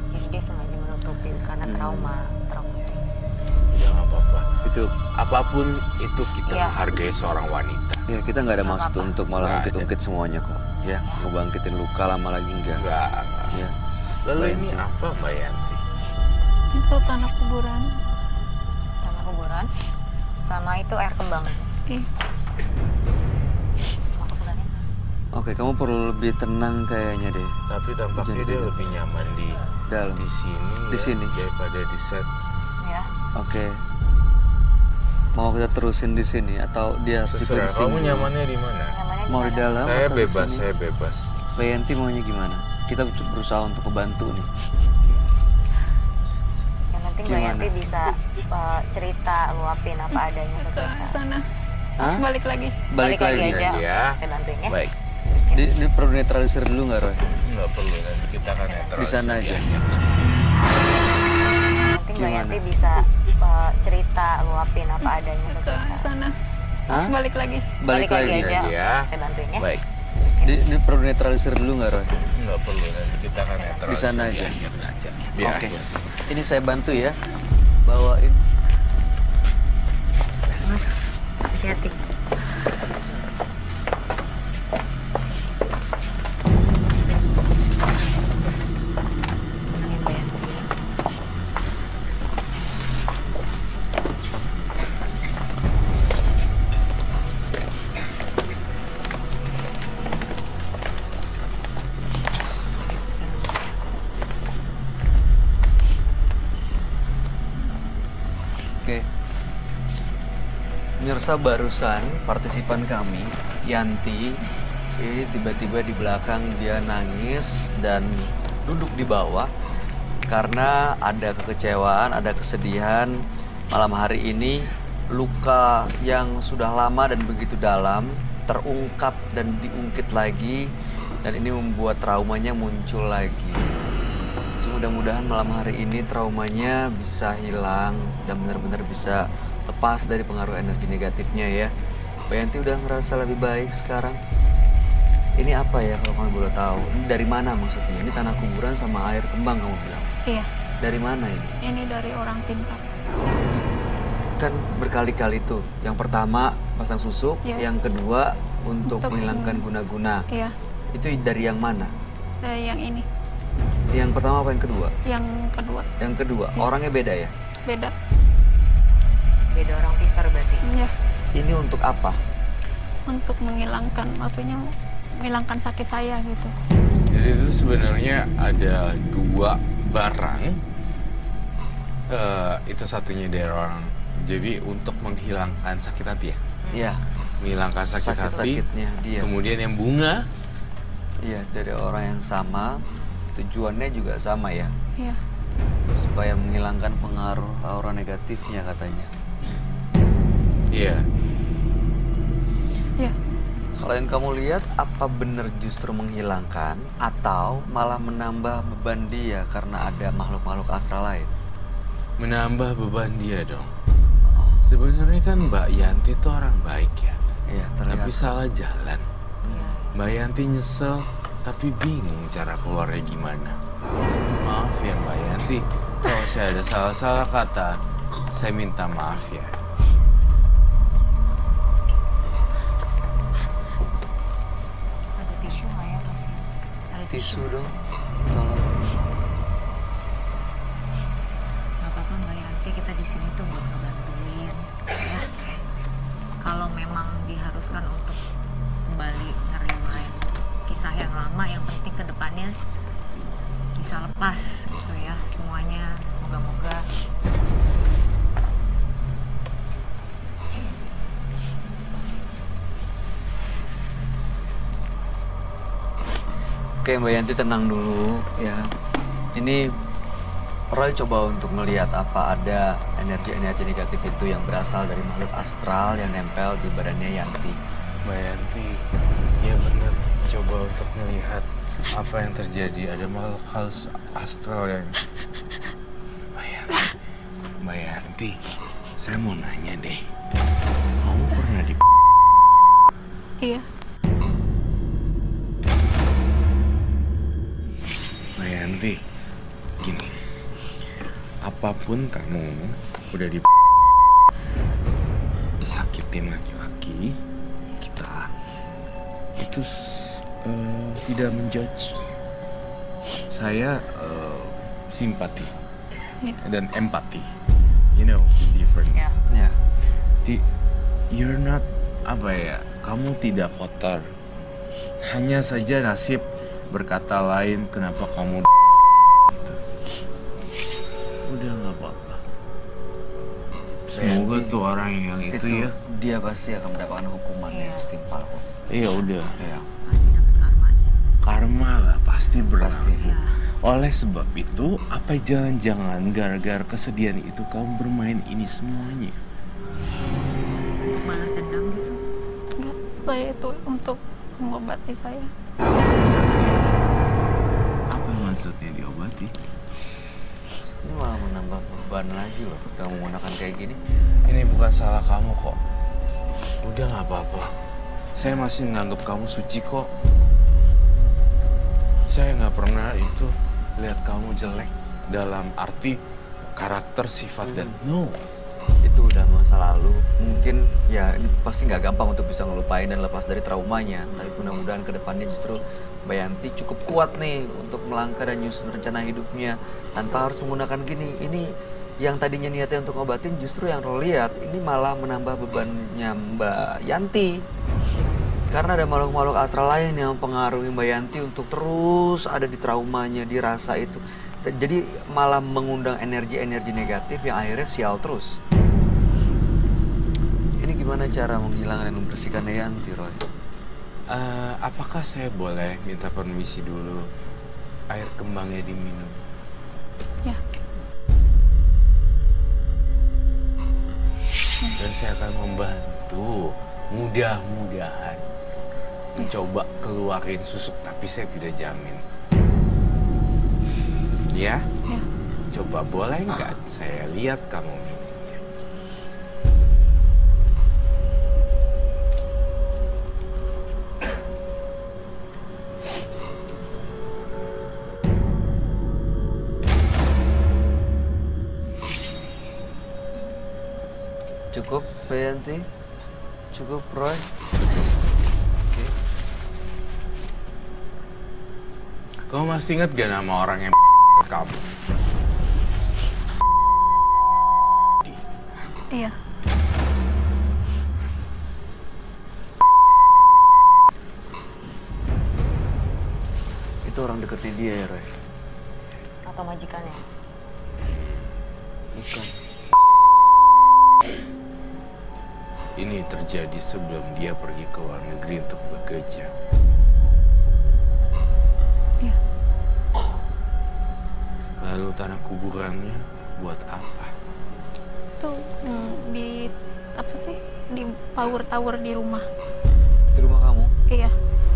Jadi dia sengaja menutupi karena trauma itu. Ya nggak apa-apa. Itu apapun itu kita Iya. menghargai seorang wanita. Ya kita nggak ada maksud apa-apa. untuk malah Nggak ada. ungkit-ungkit semuanya kok. Ya, ngebangkitin luka lama lagi enggak. Enggak. Ya. Lalu Mbak ini Yanti. apa Mbak Yanti? Itu tanah kuburan. Tanah kuburan sama itu air kembang. Ih, Sama kuburannya. Oke, kamu perlu lebih tenang kayaknya deh. Tapi tampaknya Jangan dia dulu. lebih nyaman di Dalam. sini. Di ya, sini? daripada di set. Ya. Oke. Mau kita terusin di sini atau dia harus Terserah. di sini? Kamu nyamannya di mana? Nyamannya Mau di dalam Saya atau di bebas. sini? Saya bebas. Mbak Yanti maunya gimana? Kita berusaha untuk membantu nih. Yang penting Mbak Gimana? Yanti bisa cerita, luapin apa adanya ke ke kita. sana. Hah? Balik lagi. Balik lagi. aja. Ya. Saya bantuin ya. Baik. Ini perlu netralisir dulu nggak, Roy? Nggak perlu. Nanti kita akan netral. Di sana aja. Yang penting Mbak Gimana? Yanti bisa cerita, luapin apa adanya ke Ke kita. sana. Hah? Balik lagi. Balik lagi. aja. Ya. Saya bantuin ya. Baik. Ini perlu netralisir dulu nggak, Roy? Nggak perlu. Nanti kita akan netral. Di sana aja. Biar Oke. aja. Ini saya bantu ya. Bawain. Mas, hati-hati. Tenangin Mbak Yanti. Oke. Mirsa, barusan partisipan kami, Yanti, ini tiba-tiba di belakang dia nangis dan duduk di bawah karena ada kekecewaan, ada kesedihan. Malam hari ini luka yang sudah lama dan begitu dalam terungkap dan diungkit lagi, dan ini membuat traumanya muncul lagi. Mudah-mudahan malam hari ini traumanya bisa hilang dan benar-benar bisa lepas dari pengaruh energi negatifnya ya. Mbak Yanti udah ngerasa lebih baik sekarang. Ini apa ya kalau kamu boleh tahu? Ini dari mana maksudnya? Ini tanah kuburan sama air kembang kamu bilang. Iya. Dari mana ini? Ini dari orang pintar. Kan berkali-kali tuh. Yang pertama pasang susuk, Iya. yang kedua untuk Untuk menghilangkan guna-guna. Iya. Itu dari yang mana? Dari yang ini. Yang pertama apa yang kedua? Yang kedua. Yang kedua, Iya. orangnya beda ya? Beda. Beda orang pintar berarti. Iya. Ini untuk apa? Untuk menghilangkan, maksudnya menghilangkan sakit saya gitu. Jadi itu sebenarnya ada dua barang. Itu satunya dari orang. Jadi untuk menghilangkan sakit hati ya. Iya. Menghilangkan sakit hati. Sakit-sakitnya dia. Kemudian yang bunga. Iya, dari orang yang sama. Tujuannya juga sama ya. Iya. Supaya menghilangkan pengaruh aura negatifnya katanya. Iya. Iya. Kalau yang kamu lihat, apa benar justru menghilangkan atau malah menambah beban dia karena ada makhluk-makhluk astral lain? Menambah beban dia dong. Sebenarnya kan Mbak Yanti itu orang baik ya. Iya, terlihat. Tapi salah jalan. Iya. Mbak Yanti nyesel tapi bingung cara keluarnya gimana. Maaf ya Mbak Yanti, kalau saya ada salah-salah kata, saya minta maaf ya. Ada tisu nggak ya Mas? Ada Tisu dong, tolong. Nggak apa-apa Mbak Yanti, kita di sini tuh buat ngebantuin ya. Kalau memang diharuskan untuk kembali ngerimain kisah yang lama, yang penting ke depannya bisa lepas gitu ya semuanya. Moga-moga Oke Mbak Yanti, tenang dulu ya. Ini Roy coba untuk melihat apa ada energi-energi negatif itu yang berasal dari makhluk astral yang nempel di badannya Yanti. Mbak Yanti, ya benar. Coba untuk melihat apa yang terjadi. Ada makhluk halus astral yang... Mbak Yanti, saya mau nanya deh. Kamu pernah di... Iya. Yanti, gini, apapun kamu udah disakitin laki-laki, kita itu tidak menjudge. Saya simpati dan empati. You know, it's different. Ya. Ya. You're not, kamu tidak kotor. Hanya saja nasib berkata lain kenapa kamu gitu. Udah nggak apa-apa. Semoga tuh orang yang itu ya. Dia pasti akan mendapatkan hukuman yang setimpal kok. Iya udah. Ya. Pasti dapat karmanya. Karma lah pasti berlaku. Pasti. Oleh sebab itu, apa jangan-jangan gara-gara kesedihan itu kamu bermain ini semuanya? Untuk balas dendam gitu. Enggak, saya itu untuk mengobati saya. Apa maksudnya diobati? Ini malah menambah beban lagi loh. Kamu menggunakan kayak gini. Ini bukan salah kamu kok. Udah nggak apa-apa. Saya masih nganggap kamu suci kok. Saya nggak pernah itu lihat kamu jelek dalam arti karakter, sifat, dan no. Itu udah masa lalu. Mungkin ya ini pasti nggak gampang untuk bisa ngelupain dan lepas dari traumanya. Tapi mudah-mudahan ke depannya justru Mbak Yanti cukup kuat nih untuk melangkah dan nyusun rencana hidupnya tanpa harus menggunakan gini. Ini yang tadinya niatnya untuk ngobatin justru yang lo lihat ini malah menambah bebannya Mbak Yanti. Karena ada makhluk-makhluk astral lain yang mempengaruhi Mbak Yanti untuk terus ada di traumanya, dirasa itu. Jadi malah mengundang energi-energi negatif yang akhirnya sial terus. Ini gimana cara menghilangkan dan membersihkannya Yanti, Roy? Apakah saya boleh minta permisi dulu? Air kembangnya diminum. Ya. Dan saya akan membantu, mudah-mudahan mencoba keluarin susuk, tapi saya tidak jamin. Ya? Ya. Coba boleh nggak saya lihat kamu minumnya? Cukup, Mbak Yanti? Cukup, Roy? Oke. Kamu masih ingat gak nama orang yang kamu? Iya. Itu orang deketnya dia ya, Roy? Atau majikannya. Bukan. Ini terjadi sebelum dia pergi ke luar negeri untuk bekerja. Iya. Lalu tanah kuburannya buat apa? Itu di apa sih? Di power tower di rumah. Di rumah kamu? Iya.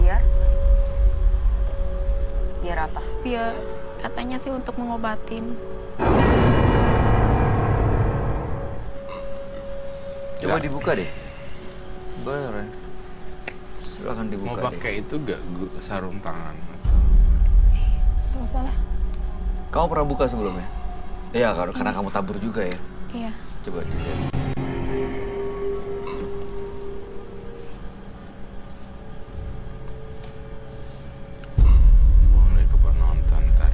Biar? Biar apa? Biar katanya sih untuk mengobatin. Coba Nggak. dibuka deh. Boleh, Roy? Silahkan dibuka Mau deh. pakai itu gak sarung tangan? Nggak salah. Kamu pernah buka sebelumnya? Iya, karena kamu tabur juga ya. Iya. Coba dilihat. Buang deh ke penonton ntar.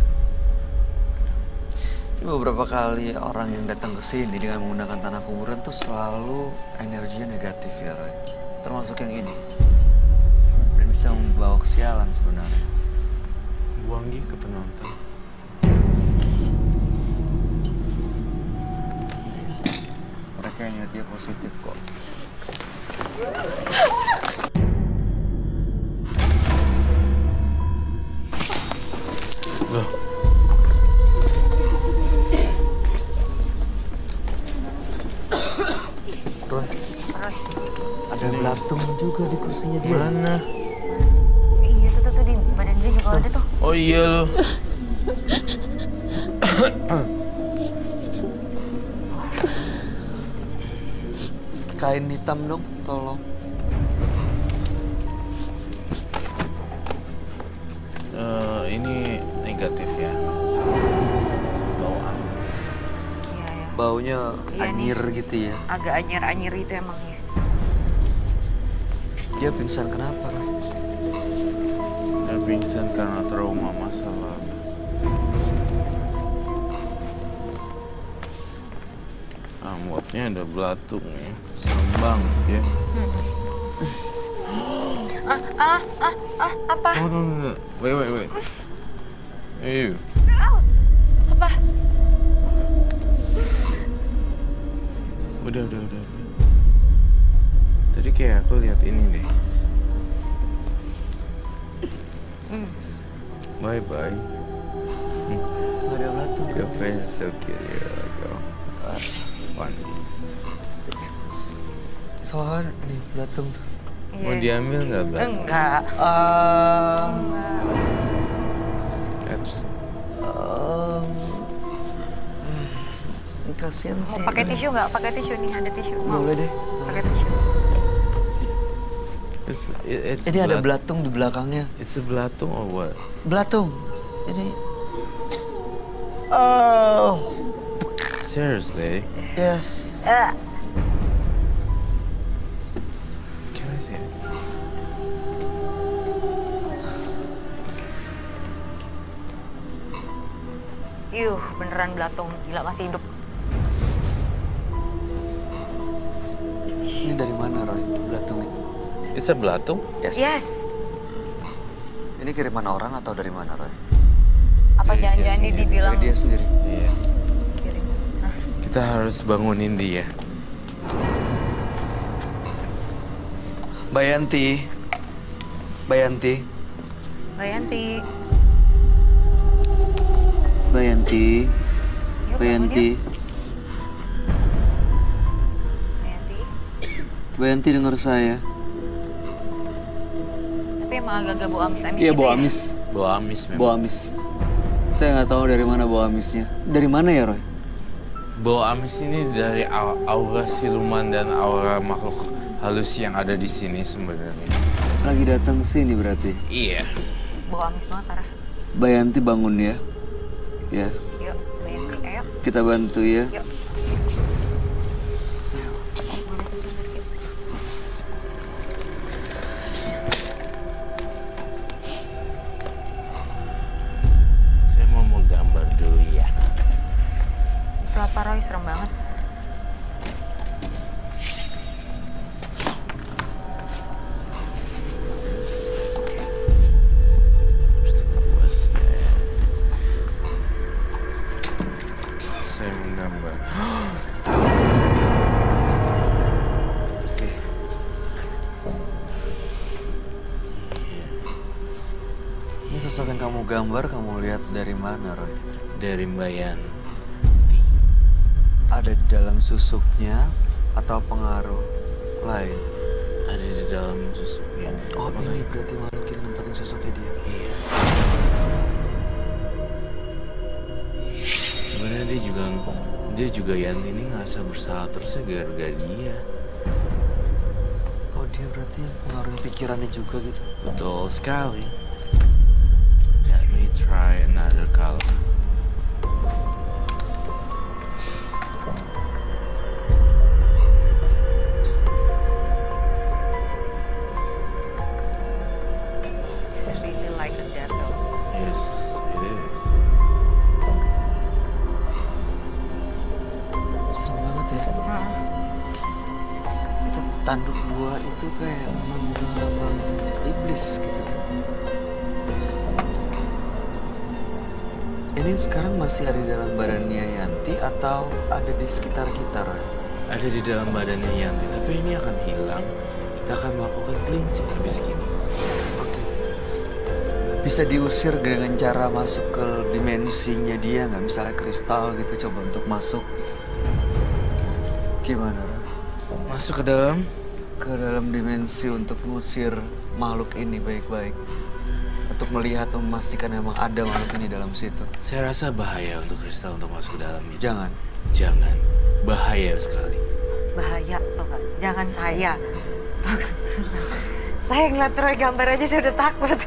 Beberapa kali orang yang datang ke sini dengan menggunakan tanah kuburan tuh selalu energinya negatif ya, Roy. Termasuk yang ini. Dan bisa membawa kesialan sebenarnya. Buang dia ke penonton. Mereka energinya positif kok. Loh, Roy, ada belatung juga di kursinya dia. mana? Iya tuh di badan dia juga ada tuh. Oh iya loh. Kain hitam dong, tolong. Ini negatif ya. baunya Iya nih. anyir gitu ya. Agak anyir-anyir itu emangnya. Dia pingsan kenapa, Roy? Dia pingsan karena trauma masa lalu. Mulutnya ada belatung ya. Serem banget ya. Apa? Oh, no. Wait. Ew. Apa? Udah. Tadi kayak aku lihat ini deh. Bye. Gak ada belatung. Your face is so cute. You're like, funny. Soalnya nih belatung tuh. Mau diambil nggak belatung? Enggak. Eps. Kasian Mau sih. pakai tisu nggak? Pakai tisu nih, ada tisu. Mau? Boleh deh. Pakai tisu. It's Ini ada belatung di belakangnya. It's a belatung or what? Belatung. Ini. Oh. Seriously? Yes. Can I see it? Beneran belatung. Gila, masih hidup. Ini dari mana, Roy? Belatungnya? It's a belatung? Yes. Ini kiriman orang atau dari mana, Roy? Apa Dari dia jangan-jangan ini sendiri, dibilang Dari dia sendiri. Iya. kirim? Kita harus bangunin dia. Bayanti. Bayanti. Bayanti. Yuk, Bayanti. bangun yuk. Bayanti. Bayanti dengar saya. Tapi emang agak-agak bau amis-amis Iya, gitu bau ya? amis. Bau amis memang. Bau amis. Saya nggak tahu dari mana bau amisnya. Dari mana ya, Roy? Bau amis ini dari aura siluman dan aura makhluk halus yang ada di sini sebenarnya. Lagi datang sini berarti. Iya. Bau amis banget, parah. Bayanti bangun ya. Ya, Yuk, Bayanti, ayo. kita bantu ya. Yuk. Saya mau gambar dulu ya. Itu apa, Roy? Serem banget. Saya mau gambar. Oke. Ini sosok yang kamu gambar, kamu lihat dari mana, Roy? Dari Bayan. Ada di dalam susuknya atau pengaruh lain? Ada di dalam susuknya. Oh, ini berarti makhluk yang nempatin susuknya dia. Iya. Sebenarnya dia juga Yanti ini ngerasa bersalah terusnya gara-gara dia. Oh, dia berarti pengaruh pikirannya juga gitu. Betul sekali. Let me try another color. Really like that though. Yes, it is. Serem banget ya. Itu tanduk buah itu kayak lambang iblis gitu. Yes. Ini sekarang masih ada di dalam badannya Yanti atau ada di sekitar kita, Roy? Ada di dalam badannya Yanti, tapi ini akan hilang. Kita akan melakukan cleansing habis gini. Oke. Bisa diusir dengan cara masuk ke dimensinya dia nggak? Misalnya kristal gitu, coba untuk masuk. Gimana, Roy? Masuk ke dalam. Ke dalam dimensi untuk mengusir makhluk ini baik-baik. Untuk melihat, memastikan memang ada makhluk ini dalam situ. Saya rasa bahaya untuk kristal untuk masuk ke dalam itu. Jangan. Jangan. Bahaya sekali. Bahaya, tau gak? Jangan saya. Tau gak? Saya ngeliat Roy gambar aja saya udah takut.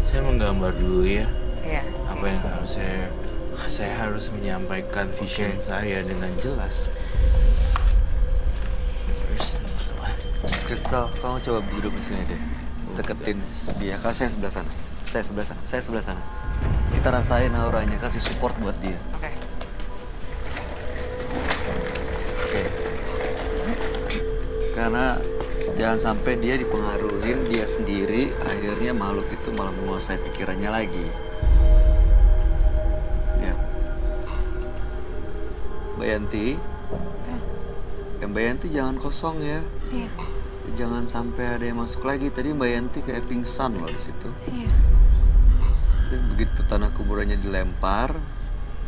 Saya menggambar dulu ya. Iya. Apa yang harus saya Saya harus menyampaikan vision saya dengan jelas. Kristal, kamu coba duduk di sini deh. Deketin dia. Kasih saya sebelah sana. Saya sebelah sana. Kita rasain auranya, kasih support buat dia. Oke. Oke. Karena jangan sampai dia dipengaruhin dia sendiri, akhirnya makhluk itu malah menguasai pikirannya lagi. Ya. Mbak Yanti. Mbak Yanti jangan kosong ya. Iya. Jangan sampai ada yang masuk lagi. Tadi Mbak Yanti kayak pingsan loh di situ. Iya. Begitu tanah kuburannya dilempar,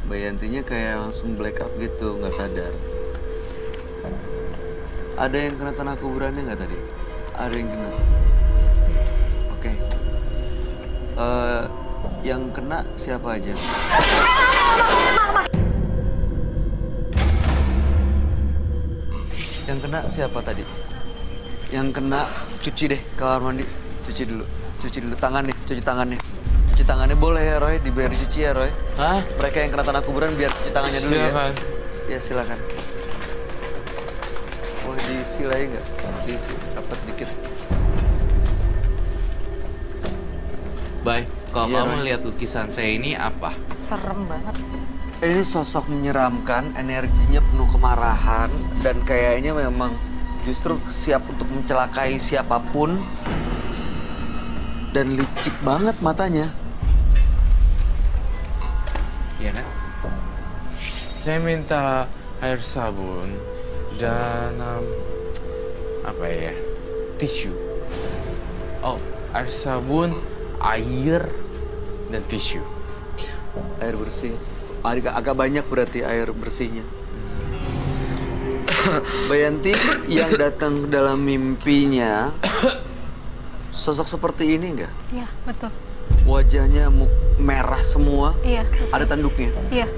Mbak Yantinya kayak langsung blackout gitu, nggak sadar. Ada yang kena tanah kuburannya nggak tadi? Ada yang kena. Oke. Yang kena siapa aja? Yang kena siapa tadi? Yang kena cuci deh kamar mandi. Cuci dulu tangan nih, cuci tangannya. Cuci tangannya boleh ya Roy, dibiar dicuci ya Roy. Hah? Mereka yang kena tanah kuburan biar cuci tangannya dulu Silakan. ya. Ya silakan. Boleh diisi lagi nggak? Diisi, dapat dikit. Baik, kalau Iya, kamu Roy. lihat lukisan saya ini apa? Serem banget. Ini sosok menyeramkan, energinya penuh kemarahan dan kayaknya memang justru siap untuk mencelakai siapapun dan licik banget matanya. Iya kan? Saya minta air sabun dan apa ya? Tisu. Oh, air sabun, air dan tisu. Air bersih. Agak banyak berarti air bersihnya. Mbak Yanti yang datang dalam mimpinya sosok seperti ini enggak? Iya, betul. Wajahnya merah semua, Iya. ada tanduknya. Iya.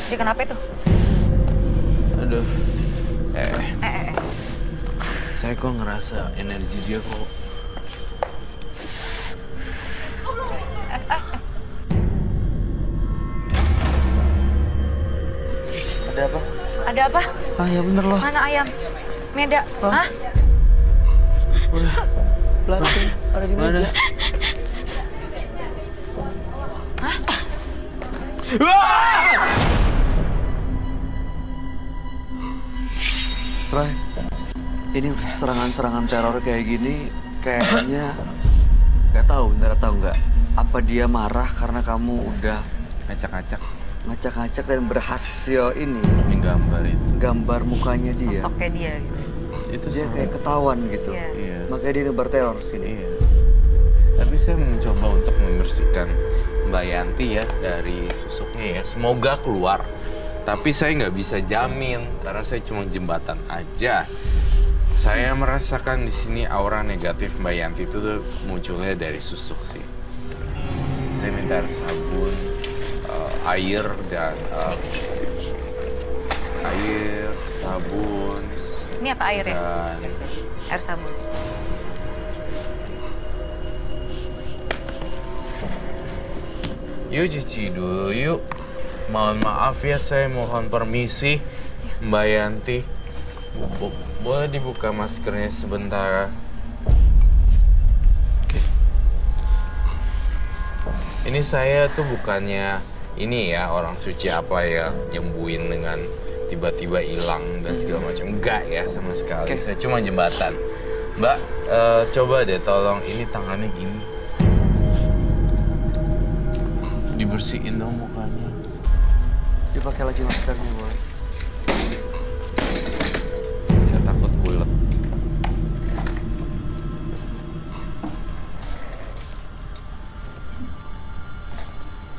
Dia kenapa itu? Aduh. Eh. Saya kok ngerasa energi dia kok Ada apa? Ada apa? Ah ya bener loh. Mana ayam? Meda? Hah? Belakang ada di Mana? meja. Roy, ini serangan-serangan teror kayak gini kayaknya nggak tahu, bener atau nggak. Apa dia marah karena kamu udah acak-acak ngacak-ngacak dan berhasil ini yang gambar itu. gambar mukanya dia. Sosoknya dia gitu. Itu Dia serem. kayak ketahuan gitu. Iya. Iya. Makanya dia nebar teror sini. Iya. Tapi saya mencoba untuk membersihkan Mbak Yanti ya dari susuknya ya. Semoga keluar. Tapi saya nggak bisa jamin karena saya cuma jembatan aja. Saya merasakan di sini aura negatif Mbak Yanti itu tuh munculnya dari susuk sih. Saya minta air sabun, air dan air, sabun Ini apa air ya? dan Air sabun. yuk cuci dulu yuk. Mohon maaf ya, saya mohon permisi Mbak Yanti. Boleh dibuka maskernya sebentar? Oke. Ini saya tuh bukannya ini ya orang suci apa ya nyembuhin dengan tiba-tiba hilang dan segala macam. Enggak ya sama sekali. Oke. Saya cuma jembatan. Mbak, coba deh tolong ini tangannya gini. Dibersihin dong mukanya. Dipakai lagi maskernya, boy. Saya takut bulet.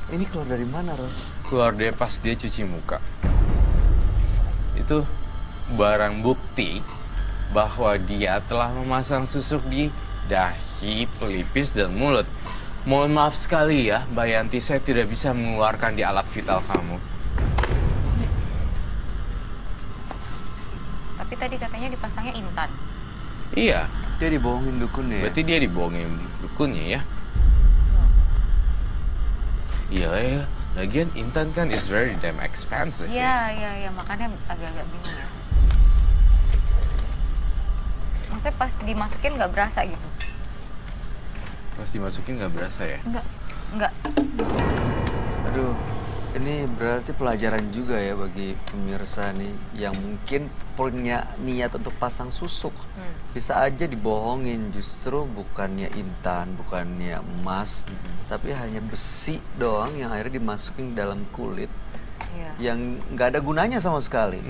Ini keluar dari mana, Ron? Keluar dia pas dia cuci muka. Itu barang bukti bahwa dia telah memasang susuk di dahi, pelipis, dan mulut. Mohon maaf sekali ya, Mbak Yanti, saya tidak bisa mengeluarkan di alat vital kamu. Tapi tadi katanya dipasangnya intan. Iya, Dia dibohongin dukunnya ya? berarti dia dibohongin dukunnya ya. Iya ya, lagian Intan kan is very damn expensive. Iya, makanya agak-agak bingung ya. Maksudnya pas dimasukin nggak berasa gitu? Pas dimasukin nggak berasa ya? Enggak. Aduh, ini berarti pelajaran juga ya bagi pemirsa nih yang mungkin punya niat untuk pasang susuk. Bisa aja dibohongin, justru bukannya intan, bukannya emas, tapi hanya besi doang yang akhirnya dimasukin dalam kulit Iya. yang nggak ada gunanya sama sekali.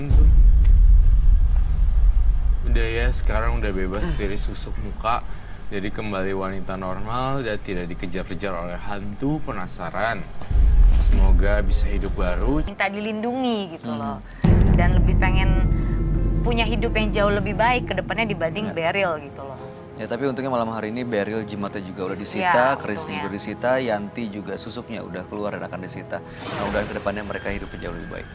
Udah ya, sekarang udah bebas dari susuk muka. Jadi kembali wanita normal dan tidak dikejar-kejar oleh hantu penasaran. Semoga bisa hidup baru. Minta dilindungi gitu loh. Dan lebih pengen punya hidup yang jauh lebih baik ke depannya dibanding Beryl gitu loh. Ya tapi untungnya malam hari ini Beryl jimatnya juga udah disita, Ya, kerisnya untungnya. juga disita, Yanti juga susuknya udah keluar dan akan disita. Mudah-mudahan ke depannya mereka hidupnya jauh lebih baik.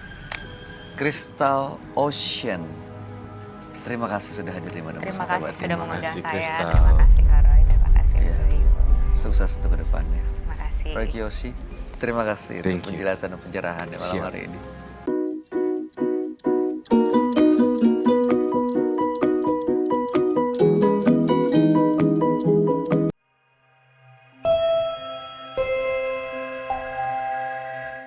Crystal Ocean, terima kasih sudah hadir di Madam Terima Mata kasih Batin. sudah mengundang kasih, saya. Crystal. Terima kasih Kak Roy, terima kasih. Iya. Roy. Sukses untuk ke depannya. Terima kasih. Roy Kiyoshi, terima kasih Thank untuk you. penjelasan dan pencerahan di malam Siap. hari ini.